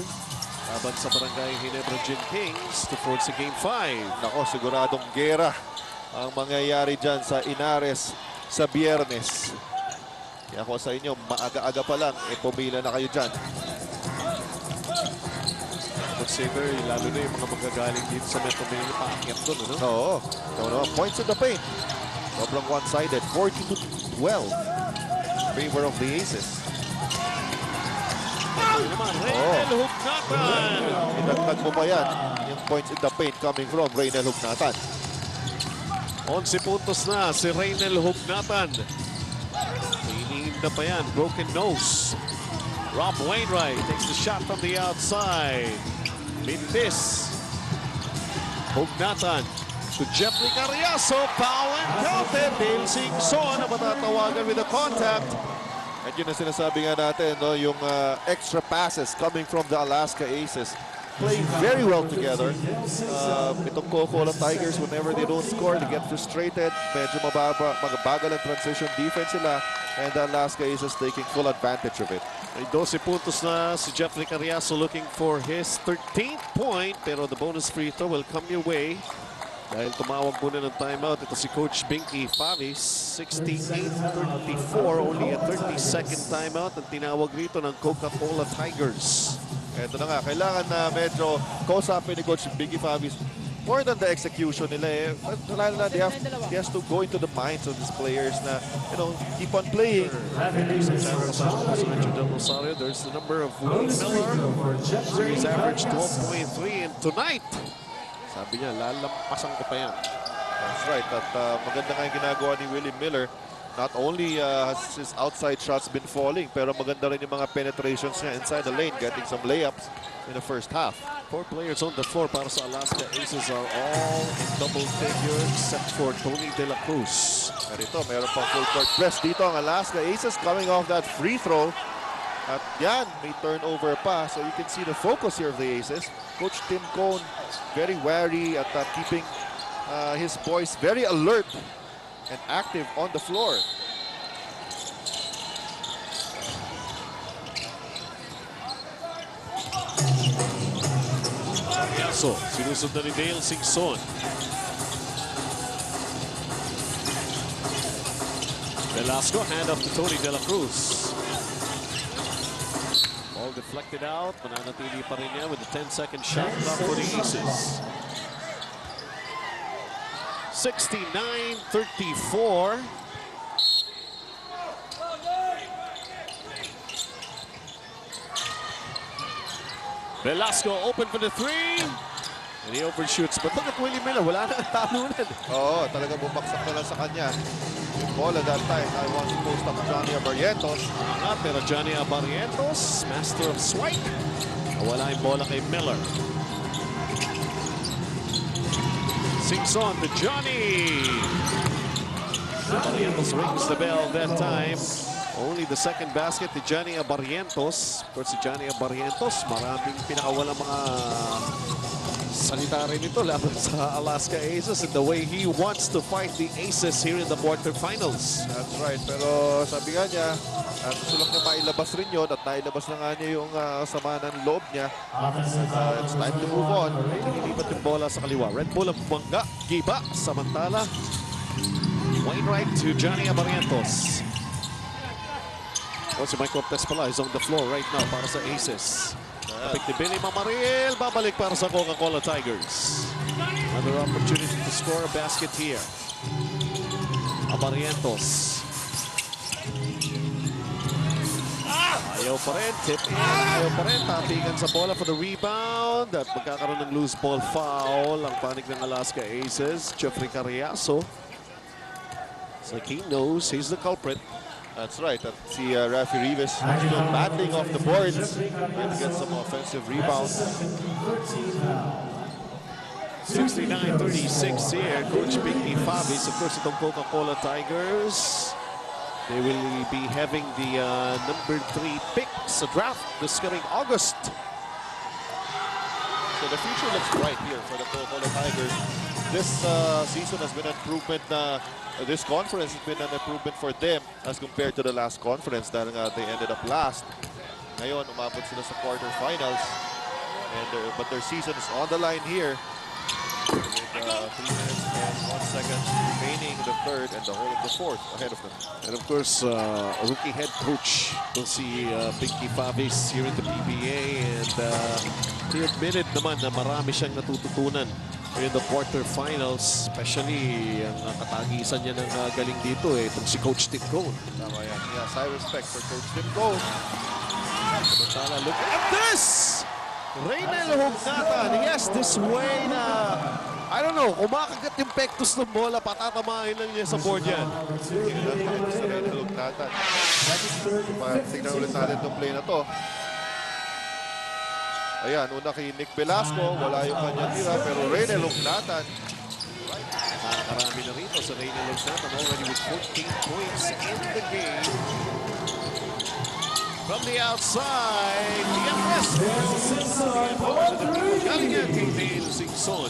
laban sa Barangay Ginebra Gin Kings to force sa Game 5. Nako, siguradong gera ang mangyayari dyan sa Inares sa Biyernes. Kaya ako sa inyo, maaga-aga pa lang, pumila na kayo dyan. consider, lalo na yung mga magagaling dito sa Metro Manila, paakyat doon, ano? Oo. No, points in the paint. Sobrang one-sided. 40-12. Favor of the Aces. Ito naman, Reynel Hugnatan. Idagdag mo pa yan. Yung points in the paint coming from Reynel Hugnatan. 11 puntos na si Reynel Hugnatan. Iniinda pa yan, broken nose. Rob Wainwright takes the shot from the outside. Mintis. Hugnatan to Jeffrey Carriazo. Foul and counted. Dale Singson na matatawagan with the contact. At yun ang sinasabi nga natin, no? Yung extra passes coming from the Alaska Aces. Playing very well together. Itong Coca-Cola Tigers, whenever they don't score, they get frustrated. Medyo magabagal ang transition defense sila. And the Alaska Aces taking full advantage of it. May 12 puntos na si Jeffrey Carriazo looking for his 13th point. Pero the bonus free throw will come your way. Dahil tumawag muna ng timeout. Ito si Coach Binky Favis. 68-34. Only a 30-second timeout ang tinawag rito ng Coca-Cola Tigers. Ito na nga, kailangan na medyo kausapin ni Coach Biggie Favis. More than the execution nila he has to go into the minds of these players na, keep on playing. There's the number of Will Miller. Series average 12.3. And tonight, sabi niya, lalampasan ko pa yan. That's right. At maganda nga yung ginagawa ni Willie Miller. Not only has his outside shots been falling, pero maganda rin yung mga penetrations niya inside the lane, getting some layups in the first half. 4 players on the floor para sa Alaska Aces are all in double figures except for Tony De La Cruz. Narito, mayroon pang full court press dito ang Alaska Aces coming off that free throw. At yan, may turnover pa. So you can see the focus here of the Aces. Coach Tim Cone very wary at keeping his boys very alert and active on the floor. So, sinusundan ni Dale Singson. Velasco, hand off to Tony De La Cruz. Ball deflected out. Mananatili pa rin niya with the 10-second shot clock for the Aces. 69-34. Velasco open for the three. And he overshoots. But look at Willie Miller. Wala na ang talunan. Oo, talaga bumagsak na lang sa kanya. Yung ball at that time, I was supposed to Johnny Barrientos. Pero Johnny Barrientos, master of swipe. Wala yung bola kay Miller. Singson to Johnny. Barrientos rings the bell that time. Only the second basket to Johnny Barrientos. Of course, si Johnny Barrientos, maraming pinakawalang mga salita rin ito laban sa Alaska Aces and the way he wants to fight the Aces here in the quarterfinals. That's right. Pero sabi nga niya, gusto lang niya mailabas rin yun at nailabas na nga niya yung sama ng loob niya. It's time to move on. Nililipat yung bola sa kaliwa. Red Bull ang bumangga. Giba. Samantala, Wainwright to Johnny Barrientos. Si Mike Cortez pala is on the floor right now para sa Aces. Kapit ni Billy Mamaril, babalik para sa Coca-Cola Tigers. Another opportunity to score a basket here. Barrientos. Ayaw pa rin, tip in. Ayaw pa rin, tapingan sa bola for the rebound. At magkakaroon ng loose ball foul ang panig ng Alaska Aces. Jeffrey Carriazo. It's like he knows he's the culprit. That's right. At si Rafi Rivas still battling off the boards. Trying to get some offensive rebounds. 69-36 here. Coach Binky Favis. Of course, itong Coca-Cola Tigers. They will be having the number 3 pick sa draft this coming August. So the future looks bright here for the Coca-Cola Tigers. This season has been an improvement. This conference has been an improvement for them as compared to the last conference dahil nga they ended up last. Ngayon, umabot sila sa quarterfinals. But their season is on the line here with 3 minutes and 1 seconds remaining in the third and the whole of the fourth ahead of them. And of course, rookie head coach will see Pinky Favis here in the PBA, and he admitted naman na marami siyang natututunan in the quarterfinals, especially ang katagisan niya ng galing dito itong si Coach Tim Cone. Tama yan. Yes, high respect for Coach Tim Cone. Samantala, look at this! Reynel Hugnatan, yes, this way na, I don't know, kumakagat yung pectus ng bola, patatamahin lang niya sa board yan. Sa Reynel Hugnatan. Tignan ulit natin itong play na to. Ayan, una kay Nick Velasco, wala yung kanyang tira, pero Reynel Hugnatan. Nakakarami na rito sa Reynel Hugnatan, already with 14 points in the game. From the outside,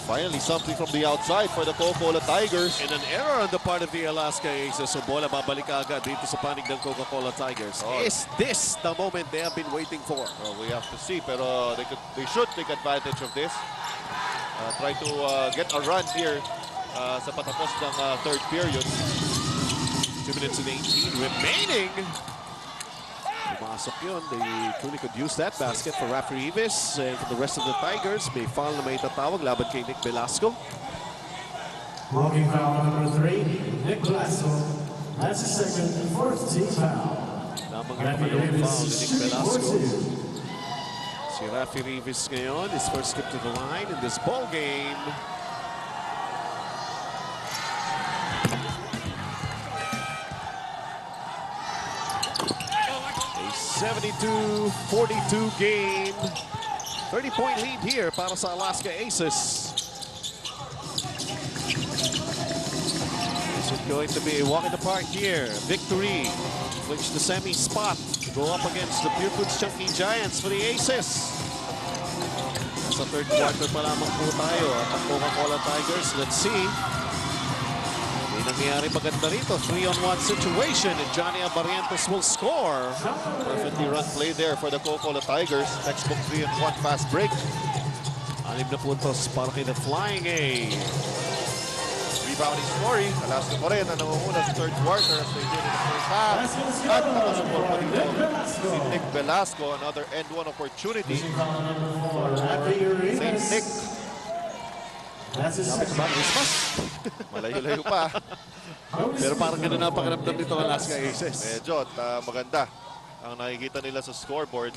Finally, something from the outside for the Coca-Cola Tigers. And an error on the part of the Alaska Aces. So bola babalik agad dito sa panig ng Coca-Cola Tigers. Oh. Is this the moment they have been waiting for? Well, we have to see, pero they should take advantage of this. Try to get a run here sa patapos ng third period. 2 minutes and 18 remaining. Pumasok yun. They truly could use that basket for Rafi Rivas and for the rest of the Tigers. May foul na may tatawag laban kay Nick Velasco. Walking foul number 3, Nick Velasco. That's his second and fourth team foul. Lamang yung pangalawang foul ni Nick Velasco. Si Rafi Rivas ngayon, his first trip to the line in this ball game. A 72-42 game. 30-point lead here para sa Alaska Aces. Is it going to be a walk in the park here? Victory. Clinch the semi spot. Go up against the Pure Foods Chunky Giants for the Aces. Sa third quarter pa lamang po tayo at ang Coca-Cola Tigers. Let's see. May nangyayari maganda rito. 3-on-1 situation and Johnny Abarientos will score. Perfectly run play there for the Coca-Cola Tigers. Textbook 3-on-1 fast break. 6 na puntos para kay the Flying A. Rebounding story. Alaska pa rin ang nangunguna sa third quarter as they did in the first half. At nakasuport pa dito si Nick Velasco. Another end one opportunity. St. Nick. That's his second. Malayo-layo pa. Pero parang ganun na pakiramdam nito ang Alaska Aces. Medyo at maganda ang nakikita nila sa scoreboard.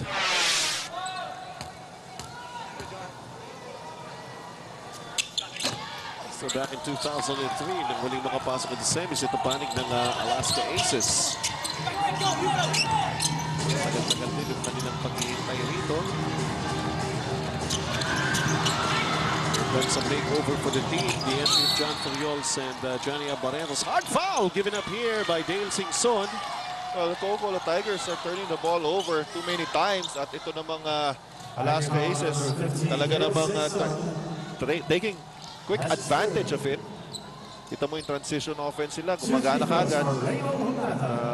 So back in 2003, nang muling makapasok at the semis, ito panig ng Alaska Aces. Tagal-tagal din yung kanilang paghihintay rito. Then some makeover for the team. The entry of John Ferriols and Johnny Abareros. Hard foul given up here by Dale Singson. Well, the Coca-Cola Tigers are turning the ball over too many times at ito namang Alaska Aces talaga namang taking quick advantage of it. Kita mo yung transition offense sila, gumagana kaagad.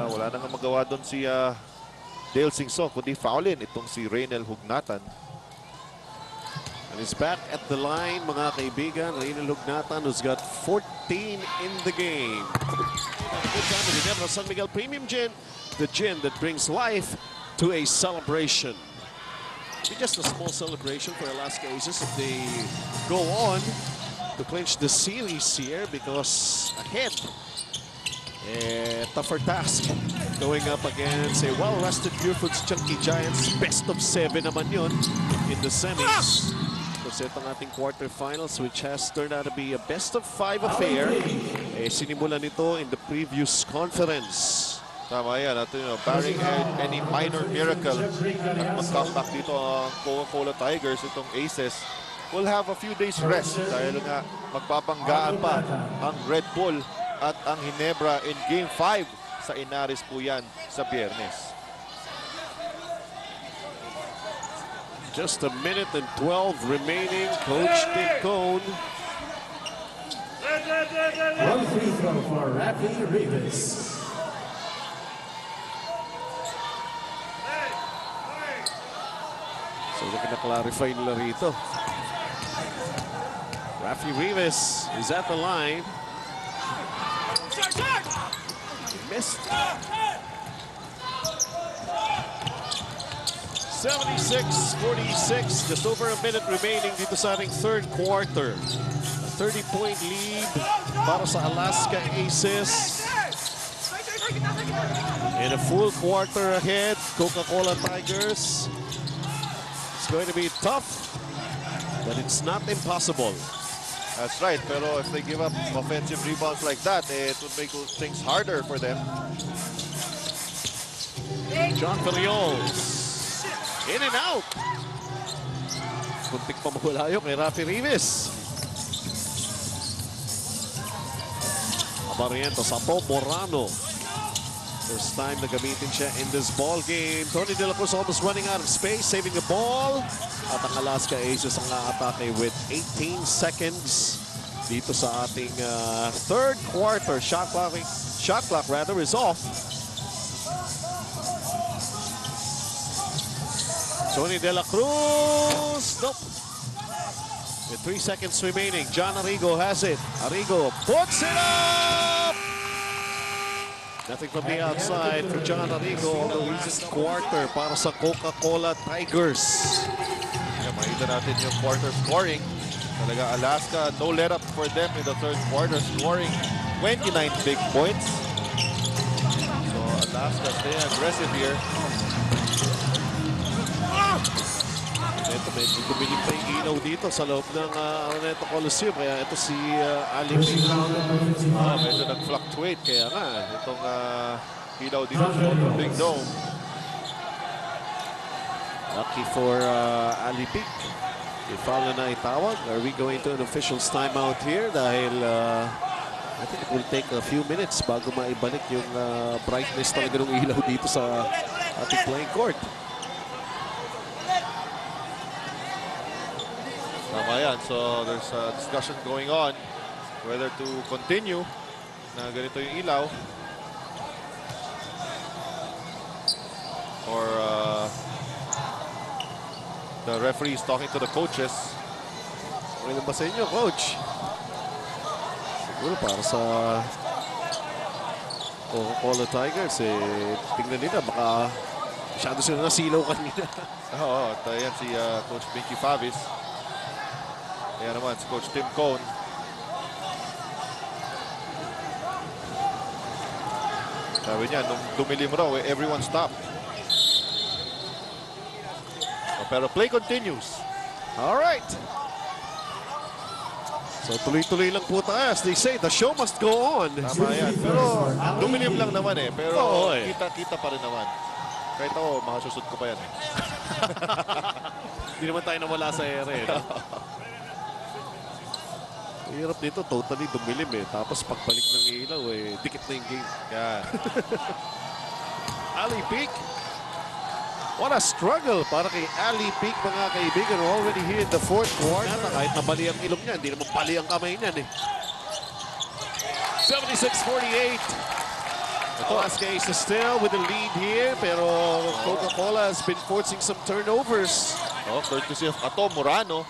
Wala nang magawa doon si Dale Singson, kundi foulin itong si Reynel Hugnatan. And he's back at the line, mga kaibigan. Reynel Hugnatan, who's got 14 in the game. And a good time with the San Miguel Premium Gin, the gin that brings life to a celebration. It's just a small celebration for Alaska Aces if they go on to clinch the series here, because ahead, tougher task going up against a well-rested Pure Foods Chunky Giants. Best of 7 naman yun in the semis. Kasi itong ating quarterfinals, which has turned out to be a best of 5 affair. Sinimula nito in the previous conference. Tama yan. At barring any minor miracle at mag-comeback dito ang Coca-Cola Tigers, itong Aces will have a few days rest dahil nga magbabanggaan pa ang Red Bull at ang Ginebra in Game 5 sa Inaris po yan sa Biyernes. Just a minute and 12 remaining. Coach Tim Cone. One free throw for Rafi Rivas. So they're gonna clarify nila rito. Rafi Rivas is at the line. missed. 76-46, just over a minute remaining dito sa ating third quarter. A 30-point lead para sa Alaska Aces. In a full quarter ahead, Coca-Cola Tigers. It's going to be tough, but it's not impossible. That's right, pero if they give up offensive rebounds like that, it would make things harder for them. John Ferriols. In and out. Kuntik pa mawala yun kay Rafi Rivas. Abariento sa Tom Morano. First time na gamitin siya in this ball game. Tony De La Cruz almost running out of space, saving the ball. At ang Alaska Aces ang atake with 18 seconds dito sa ating third quarter. Shot clock is off. Tony De La Cruz. Nope. With 3 seconds remaining, John Arrigo has it. Arrigo puts it up! Nothing from the outside for John Arrigo. The recent quarter para sa Coca-Cola Tigers. Yeah, makita natin yung quarter scoring. Talaga Alaska, no let up for them in the third quarter, scoring 29 big points. So Alaska staying aggressive here. Ito, medyo gumiling pa yung ilaw dito sa loob ng Araneta Coliseum. Kaya ito si Ali. Medyo nag-fluctuate. Kaya nga, itong ilaw dito sa loob ng Big Dome. Lucky for Ali Pic. May foul na itawag. Are we going to an official's timeout here? Dahil I think it will take a few minutes bago maibalik yung brightness talaga ng ilaw dito sa ating playing court. Tama yan. So there's a discussion going on whether to continue na ganito yung ilaw or the referee is talking to the coaches. Okay lang ba sa inyo, coach? Siguro para sa Coca-Cola Tigers, tingnan nila, baka masyado sila nasilaw kanina. Oo, yan si Coach Binky Favis. Ayan naman si Coach Tim Cone. Sabi niya, nung dumilim raw, everyone stopped. Pero play continues. All right. So tuloy-tuloy lang po tayo. As they say, the show must go on. Tama yan. Pero dumilim lang naman Pero Oo, kita-kita pa rin naman. Kahit ako, makasusot ko pa yan Hindi naman tayo nawala sa ere. No? Hirap dito, totally dumilim Tapos pagbalik ng ilaw dikit na yung game. Yan. Ali Pic. What a struggle para kay Ali Pic, mga kaibigan. Already here in the fourth quarter. Kahit nabali ang ilong niya, hindi naman pali ang kamay niyan 76-48. Alaska Aces still with the lead here, pero Coca-Cola has been forcing some turnovers. Courtesy of Ato Morano.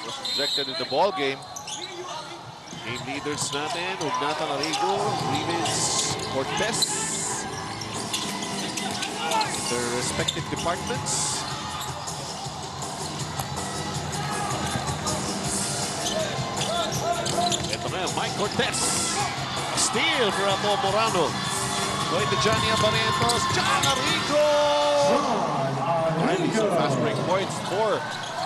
Was ejected in the ball game. Game leaders natin, Ugnata Arrigo, Rivas, Cortez. Their respective departments. Ito na, Mike Cortez. A steal for Ato Morano. Going to Johnny Abarientos. John Arrigo! Finally, some fast break points for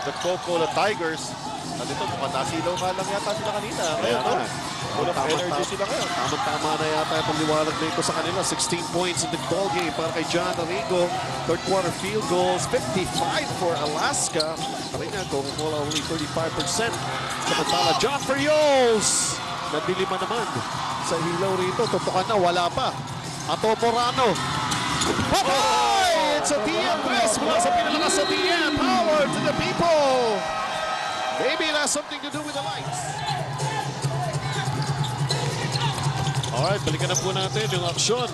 the Coca-Cola Tigers. At ito, mukhang nasilaw nga lang yata sila kanina. Ngayon, full of energy sila ngayon. Tama na yata itong liwanag na ito sa kanila. 16 points in the ball game para kay John Arrigo. Third quarter field goals, 55 for Alaska. Karina, Coca-Cola only 35%. Samantala, John Ferriols. Nadilima naman sa hilaw rito. Tutukan na, wala pa. Ato Morano. It's a TM press. Mula sa pinalakas sa TM. Power to the people. Maybe it has something to do with the lights. Alright, balikan na po natin yung aksyon.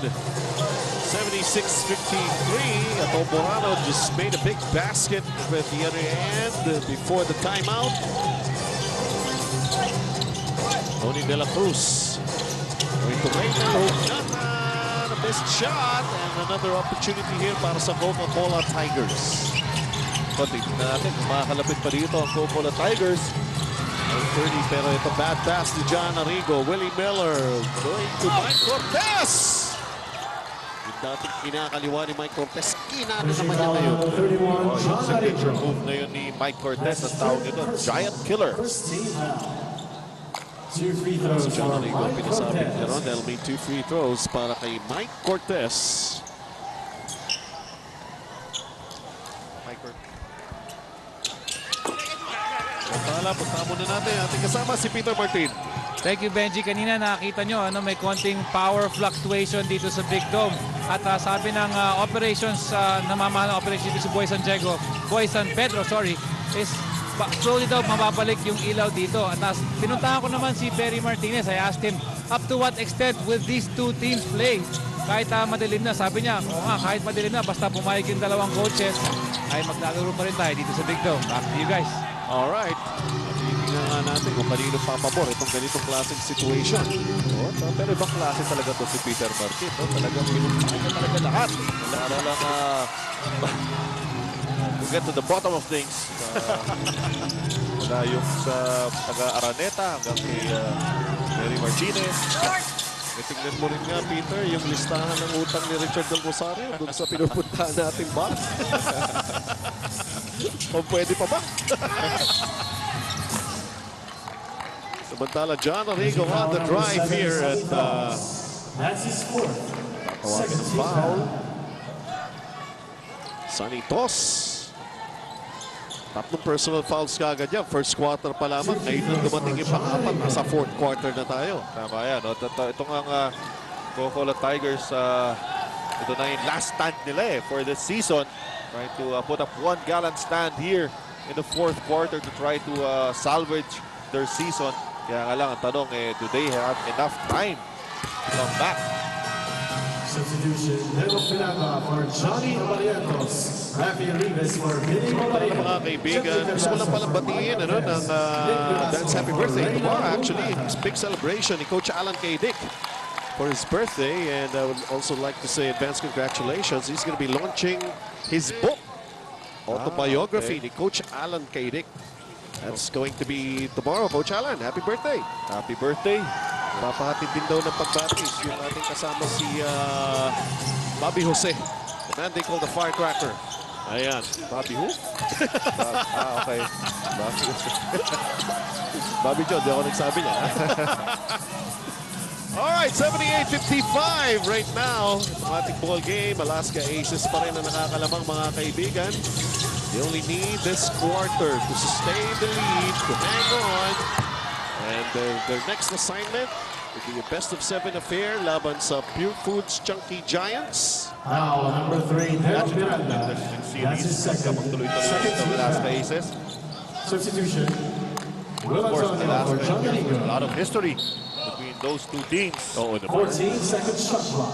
76-53. Ato Morano just made a big basket with the other end before the timeout. Tony De La Cruz. Going to Reyna Ugnata. missed shot and another opportunity here para sa Coca-Cola Tigers. So, tignan natin kung makakalapit pa dito ang Coca-Cola Tigers. 30, pero ito bad pass ni John Arrigo. Willie Miller going to Mike Cortez. Yung dating kinakaliwa ni Mike Cortez, kinano naman niya ngayon. Oh, yung signature move na yun ni Mike Cortez, ang tawag nito, Giant Killer. First team foul. 2 free throws So John for Arrigo, Mike pinasabing niya ron. Cortez. That'll be 2 free throws para kay Mike Cortez. Mike Cortez. Punta muna natin ating kasama si Peter Martin. Thank you, Benji. Kanina nakita nyo, may konting power fluctuation dito sa Big Dome. At sabi ng operations, namamahal ng operation dito si Boy San Pedro, is slowly daw mababalik yung ilaw dito. At pinuntahan ko naman si Perry Martinez. I asked him, up to what extent will these two teams play? Kahit madilim na, sabi niya, kahit madilim na, basta pumayag yung dalawang coaches, ay maglalaro pa rin tayo dito sa Big Dome. Back to you guys. Alright. Titingnan nga natin kung kanino papabor itong ganitong klaseng situation. Pero ibang klase talaga to si Peter Martin. Talagang pinumpahan niya talaga lahat. Para lang to get to the bottom of things. Mula yung sa taga-Araneta hanggang kay Mary Martinez. Tingnan mo rin nga, Peter, yung listahan ng utang ni Richard Del Rosario doon sa pinupuntahan nating box. O pwede pa ba? Samantala, John Arrigo on the drive here at That's his fourth. tawagin ng foul. Sanitos. Tatlong personal fouls kagad yan. First quarter pa lamang. Ngayon nung dumating yung pang-apat, nasa fourth quarter na tayo. Tama yan. No? Ito nga Coca-Cola Tigers, ito na yung last stand nila for this season. Trying to put up 1 gallant stand here in the fourth quarter to try to salvage their season. Kaya nga lang ang tanong, do they have enough time to come back? Substitution, Nelo Pinata for Johnny Abarientos. Rafi Rivas for Billy Molina. Mga kaibigan, gusto ko lang palang batiin ng dance happy birthday tomorrow actually. It's big celebration ni Coach Alan K. Dick for his birthday, and I would also like to say advance congratulations. He's going to be launching his book, autobiography ni Coach Alan K. Dick. That's going to be tomorrow. Coach Alan, happy birthday. Happy birthday. Papahatid din daw ng pagbatis yung ating kasama si Bobby Jose. The man they call the firecracker. Ayan. Bobby who? Okay. Bobby John, di ako nagsabi niya. Alright, 78-55 right now. Itong ating ball game, Alaska Aces pa rin ang nakakalamang mga kaibigan. They only need this quarter to sustain the lead, to hang on. And their next assignment will be a best-of-7 affair laban sa Pure Foods Chunky Giants. Now, number 3, Nelo Pinata. That's his second. Tuloy-tuloy ng Alaska Aces. Substitution, Will Of course, Antonio for Johnny a Arrigo. lot of history between those two teams. Oo naman. 14-second shot clock.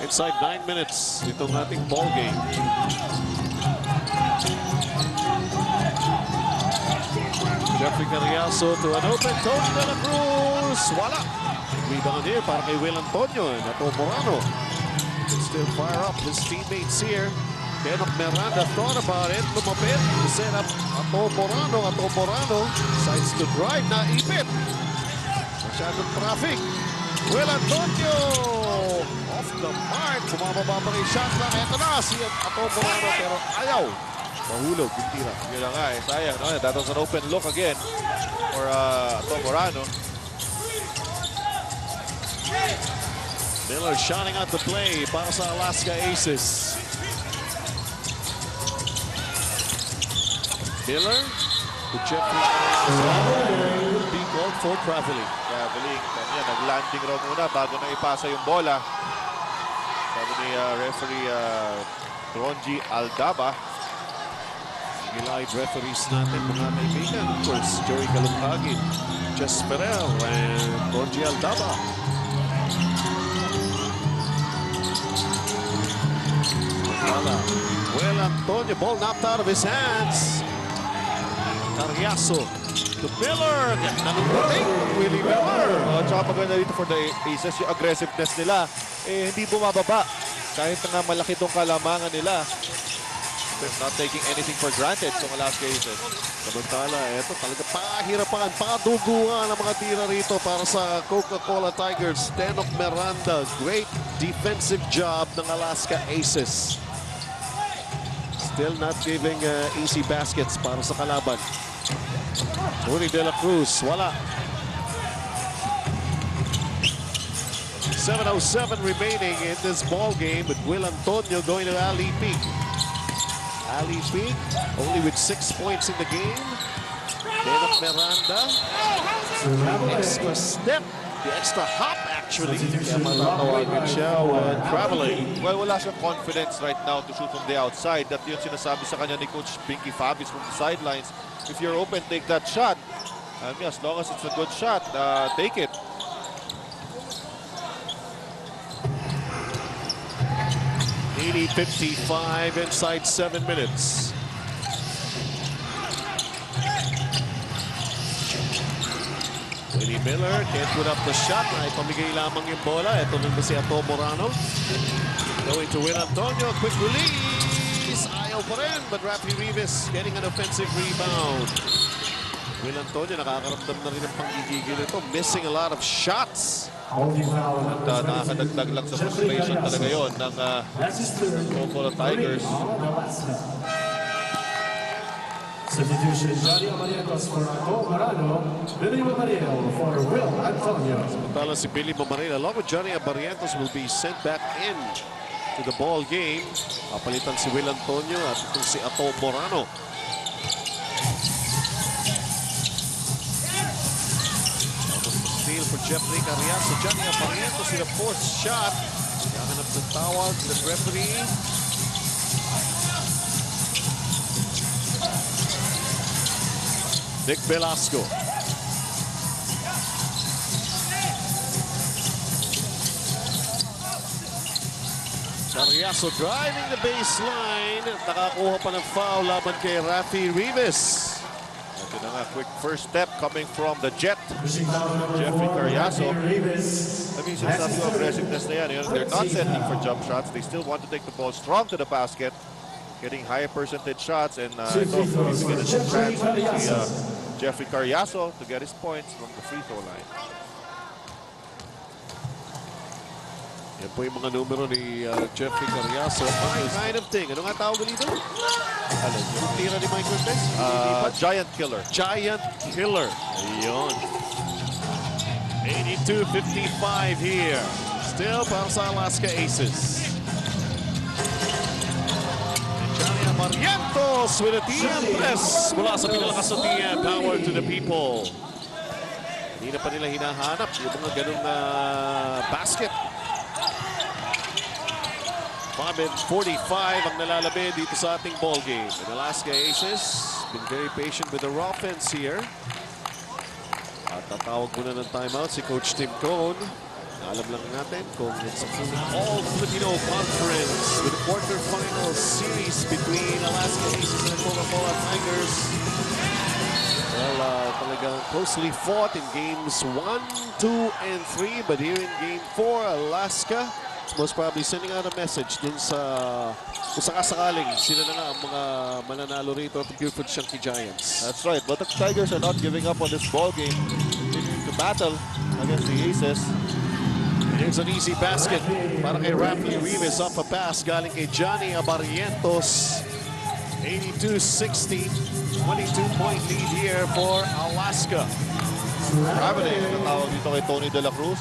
Inside 9 minutes itong ating ball game. Jeffrey Carriazo to an open. Tony De La Cruz. Wala. Rebound here para kay Will Antonio. Nato Morano can still fire up his teammates here. Kenok Miranda thought about it. Lumapit. Set up Ato Morano. Decides to drive. Naipit. Masyadong traffic. Will Antonio off the mark. Bumababa pa rin shot lang. Ito na si Ato Morano pero ayaw. Mahulog yung tira. Yun na nga, sayang. No? That was an open look again for Tom Morano. Miller shouting out the play para sa Alaska Aces. Miller to Jeffrey. Be called for traveling. Traveling. Kanya, nag-landing raw muna bago na ipasa yung bola. Sabi ni referee Ronji Aldaba. Gilide referees natin mga kaibigan. Of course, Joey Kalumpagin, Jess Ferrer, and Ronji Aldaba. Will Antonio, ball knocked out of his hands. Carriazo to Miller. Ganda ng dating. Willie Miller. Tsaka maganda dito for the Aces, yung aggressiveness nila, hindi bumababa. Kahit nga malaki tong kalamangan nila. They're not taking anything for granted sa Alaska Aces. Samantala, eto talaga pahirapan, paduguan ang mga tira rito para sa Coca-Cola Tigers. Tenok Miranda, great defensive job ng Alaska Aces. Still not giving easy baskets para sa kalaban. Tony De La Cruz, wala. 7:07 remaining in this ball game with Will Antonio going to Ali Peak. Ali Peak only with 6 points in the game. Tenok Miranda, extra step, the extra hop actually. Kaya matatawagin siya when traveling. Well, wala siyang confidence right now to shoot from the outside. That yun sinasabi sa kanya ni Coach Pinky Fabis from the sidelines. If you're open, take that shot. And as long as it's a good shot, take it. $80-55 inside 7 minutes. Willie Miller can't put up the shot. Ay pamigay lamang yung bola. Ito naman si Ato Morano. Going to Will Antonio. Quick release. Ayaw pa rin. But Rafi Rivas getting an offensive rebound. Will Antonio nakakaramdam na rin ang panggigigil ito. Missing a lot of shots. At nakakadagdag lang sa frustration talaga yun ng Coca-Cola Tigers. Substitution, Johnny Amarientos for Ato Morano, Billy Mamarino for Will Antonio. Samantala si Billy Mamarino along with Johnny Barrientos will be sent back in to the ball game. Papalitan si Will Antonio at itong si Ato Morano. Steal for Jeffrey Carriazo. Johnny Barrientos with a fourth shot. Yahanap ng tawag ng referee. Nick Velasco. Carriazo driving the baseline. Nakakuha pa ng foul laban kay Rafi Rivas. Ito na nga, quick first step coming from the Jet. Jeffrey Carriazo. I mean, sinasabi ko aggressiveness na yan. They're not settling for jump shots. They still want to take the ball strong to the basket. Getting higher percentage shots, and ito, bibigyan na siya chance si Jeffrey Carriazo to get his points from the free throw line. Yan po yung mga numero ni Jeffrey Carriazo. My kind of thing. Ano nga tawag dito? Alam niyo, yung tira ni Mike Cortez? Giant killer. Giant killer. Ayun. 82-55 here. Still para sa Alaska Aces. Barrientos with a TM press mula sa pinalakas na TM. Power to the people. Hindi na pa nila hinahanap yung mga ganun na basket. 5:45 ang nalalabi dito sa ating ball game. And Alaska Aces been very patient with their offense here. At tatawag muna ng timeout si Coach Tim Cone. Alam lang natin kung it's an all-Filipino conference with the quarterfinals series between Alaska Aces and Coca-Cola Tigers. Well, talagang closely fought in games 1, 2, and 3. But here in game 4, Alaska is most probably sending out a message dun sa kung sakasakaling sila na nga ang mga mananalo rito at the Buford Chunky Giants. That's right, but the Tigers are not giving up on this ball game. Continuing to battle against the Aces. Here's an easy basket para kay Rafi Rivas off a pass galing kay Johnny Barrientos. 82-60, 22-point lead here for Alaska. Traveling, natawag dito kay Tony De La Cruz.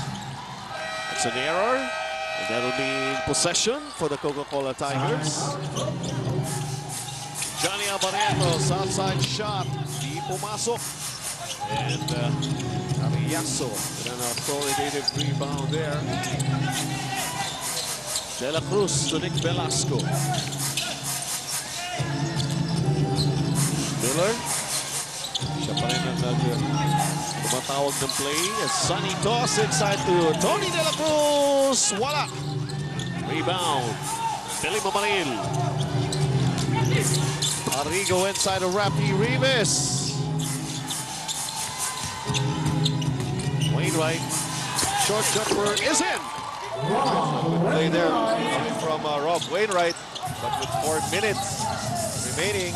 It's an error, and that'll be in possession for the Coca-Cola Tigers. Johnny Barrientos, outside shot, di pumasok. And Carriazo with an authoritative rebound there. De La Cruz to Nick Velasco. Miller. Siya pa rin ang tumatawag ng play. A sunny toss inside to Tony De La Cruz. Wala. Rebound. Billy Mamaril. Arrigo inside of Rafi Rivas. Wainwright. Short jumper is in. Good play there coming from Rob Wainwright. But with 4 minutes remaining,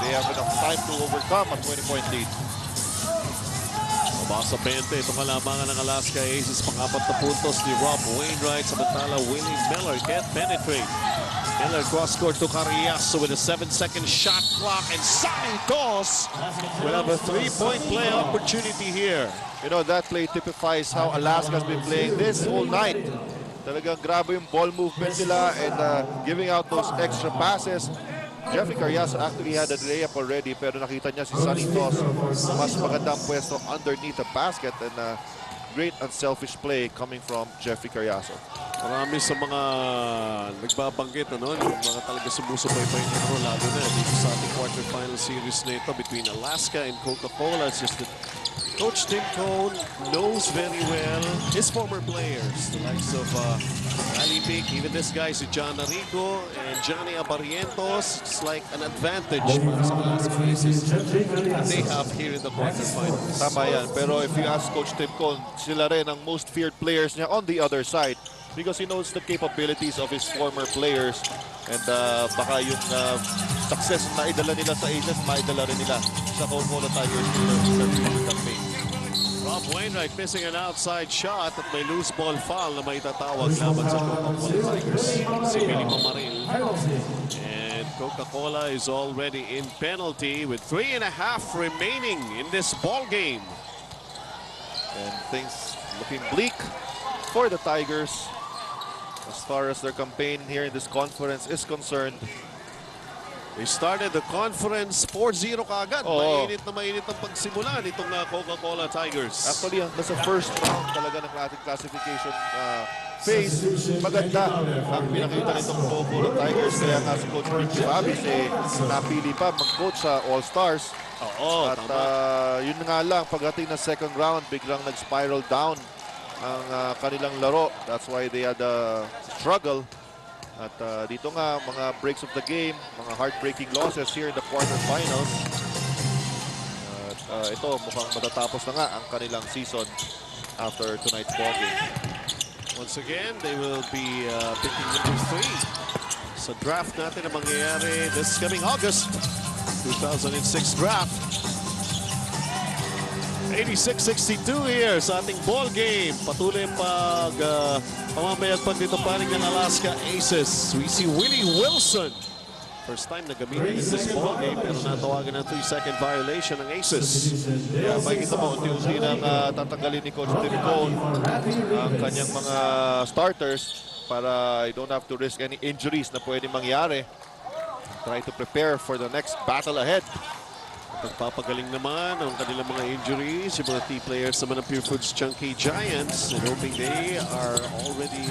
they have enough time to overcome a 20-point lead. Basa 20, itong kalamangan ng Alaska Aces. Pang-apat na puntos ni Rob Wainwright. Samantala, Willie Miller can't penetrate. Miller cross-court to Carriazo with a 7-second shot clock. And Santos will have a 3-point play opportunity here. You know, that play typifies how Alaska's been playing this whole night. Talagang grabe yung ball movement nila and giving out those extra passes. Jeffrey Carriazo actually had a layup already, pero nakita niya si Santos mas magandang pwesto underneath the basket, and great unselfish play coming from Jeffrey Carriazo. Marami sa mga nagbabanggit, yung mga talaga sumusubaybay nito, lalo na dito sa ating quarterfinal series na ito between Alaska and Coca-Cola. It's just that Coach Tim Cone knows very well his former players, the likes of Ali Pic, even this guy, si John Arrigo and Johnny Abarientos. It's like an advantage para sa Alaska Aces that they have here in the quarterfinals. Tama yan, pero if you ask Coach Tim Cone, sila rin ang most feared players niya on the other side because he knows the capabilities of his former players, and baka yung success na idala nila sa ACES, maidala rin nila sa Coca-Cola Tigers sa campaign. Rob Wainwright missing an outside shot at may loose ball foul na may tatawag laban sa Coca-Cola Tigers. Si Billy Mamaril. And Coca-Cola is already in penalty with 3.5 remaining in this ball game. And things looking bleak for the Tigers as far as their campaign here in this conference is concerned. They started the conference 4-0 kaagad. Mainit na mainit ang pagsimula nitong Coca-Cola Tigers. Actually, nasa first round talaga ng ating classification phase, maganda ang pinakita nitong Coca-Cola Tigers. Kaya nga si Coach Ricky Babis napili pa mag-coach sa All-Stars. At yun nga lang, pagdating na second round, biglang nag-spiral down ang kanilang laro. That's why they had a struggle. At dito nga, mga breaks of the game, mga heartbreaking losses here in the quarterfinals. At ito, mukhang matatapos na nga ang kanilang season after tonight's ball game. Once again, they will be picking number 3 sa draft natin na mangyayari this coming August 2006 draft. 86-62 here sa ating ball game. Patuloy pag pamamayagpag dito panig ng Alaska Aces. We see Willie Wilson. First time na gamitin in this ball game, pero natawagan ng 3-second violation ng Aces. Kaya makikita mo, unti-unti nang tatanggalin ni Coach Tim Cone ang kanyang mga starters para I don't have to risk any injuries na pwede mangyari. Try to prepare for the next battle ahead. Pagpapagaling naman ang kanilang mga injuries, yung mga key players naman ng Pure Foods Chunky Giants, and hoping they are already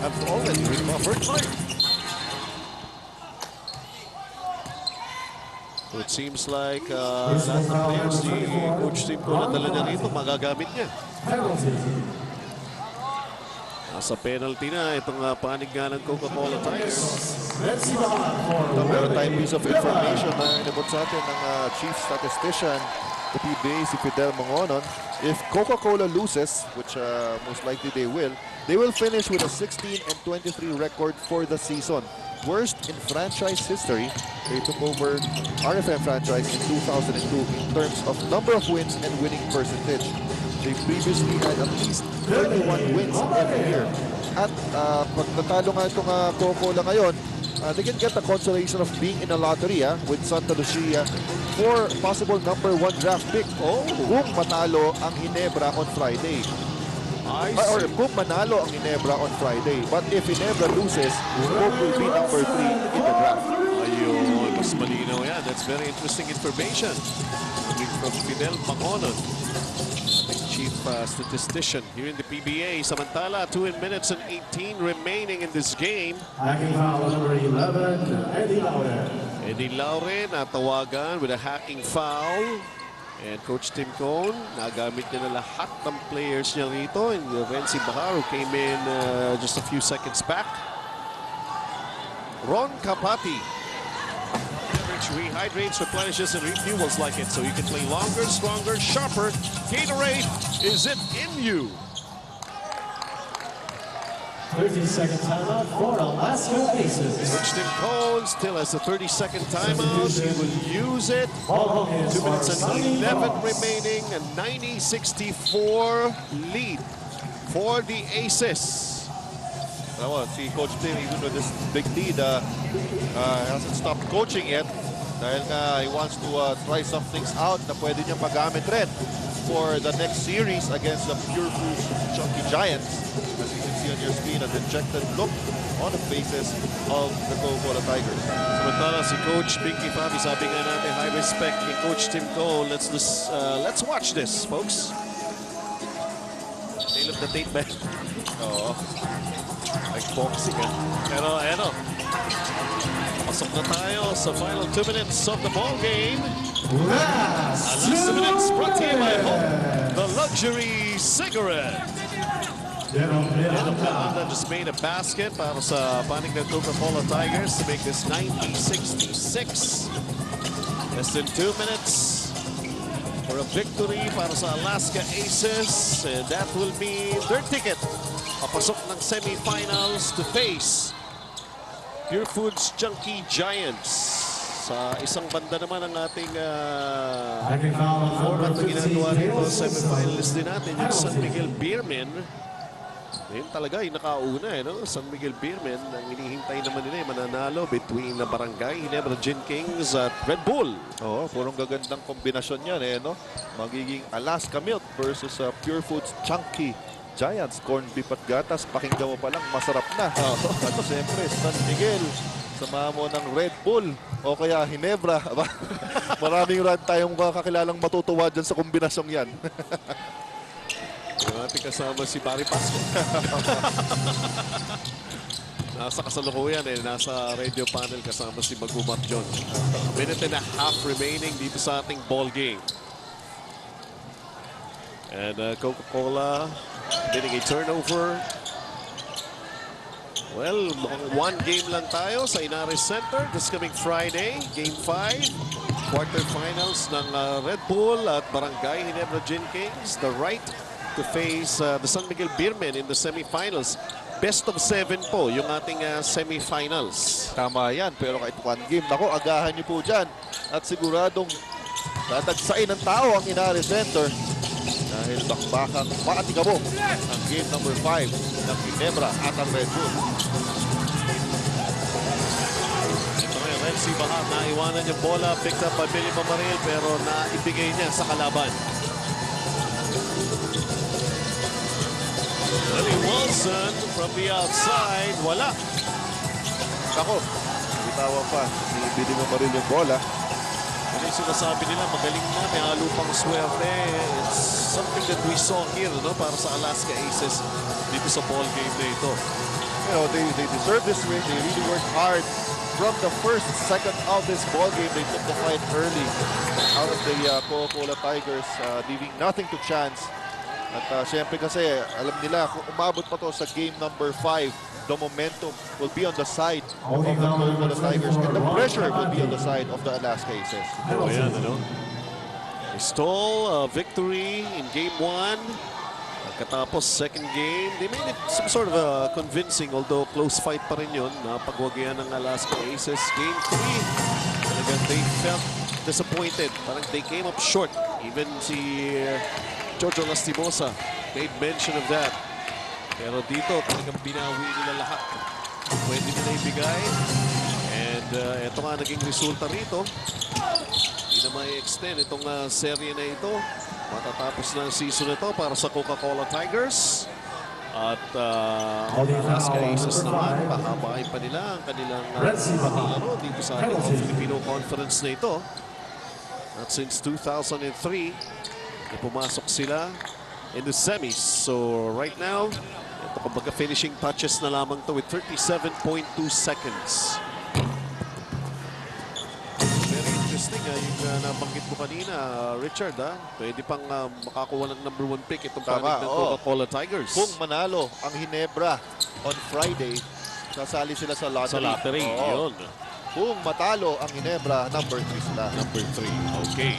have already recovered. So it seems like lahat ng players si Coach Tim Cone na dala niya rito, magagamit niya. Nasa penalty na itong panig nga ng Coca-Cola Tigers. Meron tayong piece of information na inabot sa atin ng chief statistician the PBA, si Fidel Mangonon. If Coca-Cola loses, which most likely they will finish with a 16-23 record for the season. Worst in franchise history. They took over RFM franchise in 2002 in terms of number of wins and winning percentage. They previously had at least 31 wins every year. At pag natalo nga itong Coca-Cola ngayon, they can get the consolation of being in a lottery with Santa Lucia for possible number 1 draft pick. Kung matalo ang Ginebra on Friday. Or kung manalo ang Ginebra on Friday. But if Ginebra loses, Coke will be number 3 in the draft. Ayun, mas malinaw yan. That's very interesting information. Coming from Fidel Mangonon, chief statistician here in the PBA. Samantala, 2 minutes and 18 remaining in this game. Hacking foul number 11, Eddie Lauren. Eddie Lauren natawagan with a hacking foul. And Coach Tim Cone, nagamit niya na lahat ng players niya rito. And Renzi Baharu came in just a few seconds back. Ron Capati which rehydrates, replenishes, and refuels like it, so you can play longer, stronger, sharper. Gatorade, is it in you? 30-second timeout for Alaska Aces. Coach Tim Cole still has a 30-second timeout. He will use it. Ball hawkers 2 minutes are and signing 11 balls. remaining. A 90-64 lead for the Aces. Si Coach Tim, even with this big lead, hasn't stopped coaching yet. Dahil nga, he wants to try some things out na pwede niyang magamit rin for the next series against the Pure Foods Chunky Giants. As you can see on your screen, a dejected look on the faces of the Coca-Cola Tigers. Samantala si Coach Pinky Fabi, sabi nga natin, high respect kay Coach Tim Cole. Let's watch this, folks. Tail of the tape back. Oo. Like boxing, eh. Pero, eto. Pasok na tayo sa final 2 minutes of the ball game. Last 2 minutes brought to you by minutes. Hope, the luxury cigarette. Miranda just made a basket para sa panig ng Coca-Cola Tigers to make this 90-66. Less than 2 minutes for a victory para sa Alaska Aces. And that will be their ticket. Papasok ng semifinals to face Pure Foods Chunky Giants. Sa isang banda naman ang ating format na ginagawa rito, semifinalist din natin, yung San Miguel Beermen. Yun talaga, yung nakauna no? San Miguel Beermen, ang hinihintay naman nila yung mananalo between Barangay Ginebra Gin Kings at Red Bull. Oo, purong gagandang kombinasyon yan no? Magiging Alaska Milk versus Pure Foods Chunky Giants. Corned beef at gatas, pakinggan mo pa lang, masarap na. At siyempre, San Miguel, sama mo ng Red Bull o kaya Ginebra. Maraming rad tayong kakilalang matutuwa dyan sa kombinasyong yan. Yung ating kasama si Barry Pasco. Nasa kasalukuyan nasa radio panel kasama si Magumap John. A minute and a half remaining dito sa ating ball game. And Coca-Cola getting a turnover. Well, one game lang tayo sa Inares Center this coming Friday, Game 5. Quarterfinals ng Red Bull at Barangay Ginebra Gin Kings. The right to face the San Miguel Beermen in the semifinals. Best of 7 po yung ating semifinals. Tama yan, pero kahit one game, nako, agahan niyo po dyan. At siguradong tatagsain ng tao ang Inares Center. Dahil bakbakang maatikabok ang game number 5 ng Ginebra at ang Red Bull. Ito ngayon, Renzi Bahat, naiwanan yung bola, picked up by Billy Mamaril, pero naibigay niya sa kalaban. Willie Wilson from the outside, wala. Ako, bitawan pa. Bili mo pa rin yung bola. Ano yung sinasabi nila, magaling na, may halo pang swerte. It's something that we saw here, no, para sa Alaska Aces dito sa ball game na ito. You know, they deserve this win. They really worked hard. From the first second of this ball game, they took the fight early out of the Coca-Cola Tigers, leaving nothing to chance. At syempre kasi, alam nila, kung umabot pa to sa game number 5, the momentum will be on the side of the Coca-Cola Tigers and the pressure will be on the side of the Alaska Aces. Oh, yan, ano? They stole a victory in Game 1. Pagkatapos, second game, they made it some sort of a convincing, although close fight pa rin yun. Napagwagyan ng Alaska Aces. Game 3, talagang they felt disappointed. Parang they came up short. Even si Jojo Lastimosa made mention of that. Pero dito, talagang binawi nila lahat. Pwede nila ibigay. And ito nga naging resulta rito. Hindi na may extend itong serye na ito. Matatapos na ang season ito para sa Coca-Cola Tigers. At Alaska Aces naman, pahabain pa nila ang kanilang paglaro dito sa ating Filipino Conference na ito. At since 2003, pumasok sila in the semis. So right now, ito kumbaga finishing touches na lamang to with 37.2 seconds. Very interesting yung nabanggit mo kanina, Richard. Pwede pang makakuha ng number 1 pick itong panig ng Coca-Cola Tigers. Kung manalo ang Ginebra on Friday, sasali sila sa lottery. Sa lottery, yun. kung matalo ang Ginebra, number 3 sila. Number 3. Okay.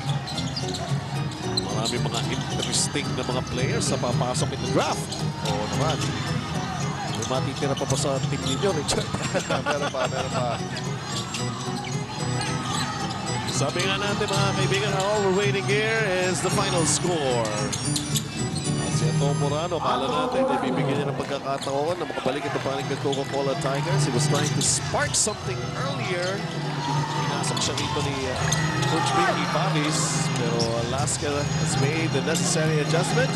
Marami mga interesting na mga players na papasok in the draft. Oo naman. May matitira pa ba sa team ninyo, Richard? Meron pa. Sabi nga natin mga kaibigan, all we're waiting here is the final score. At si Ato Morano, kala natin, ibibigyan niya ng pagkakataon na makabalik ito panig ng Coca-Cola Tigers. He was trying to spark something earlier. Pinasok siya rito ni Coach Vicky Pavis. Pero Alaska has made the necessary adjustment.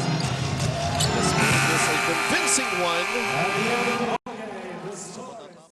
Has made this a convincing one.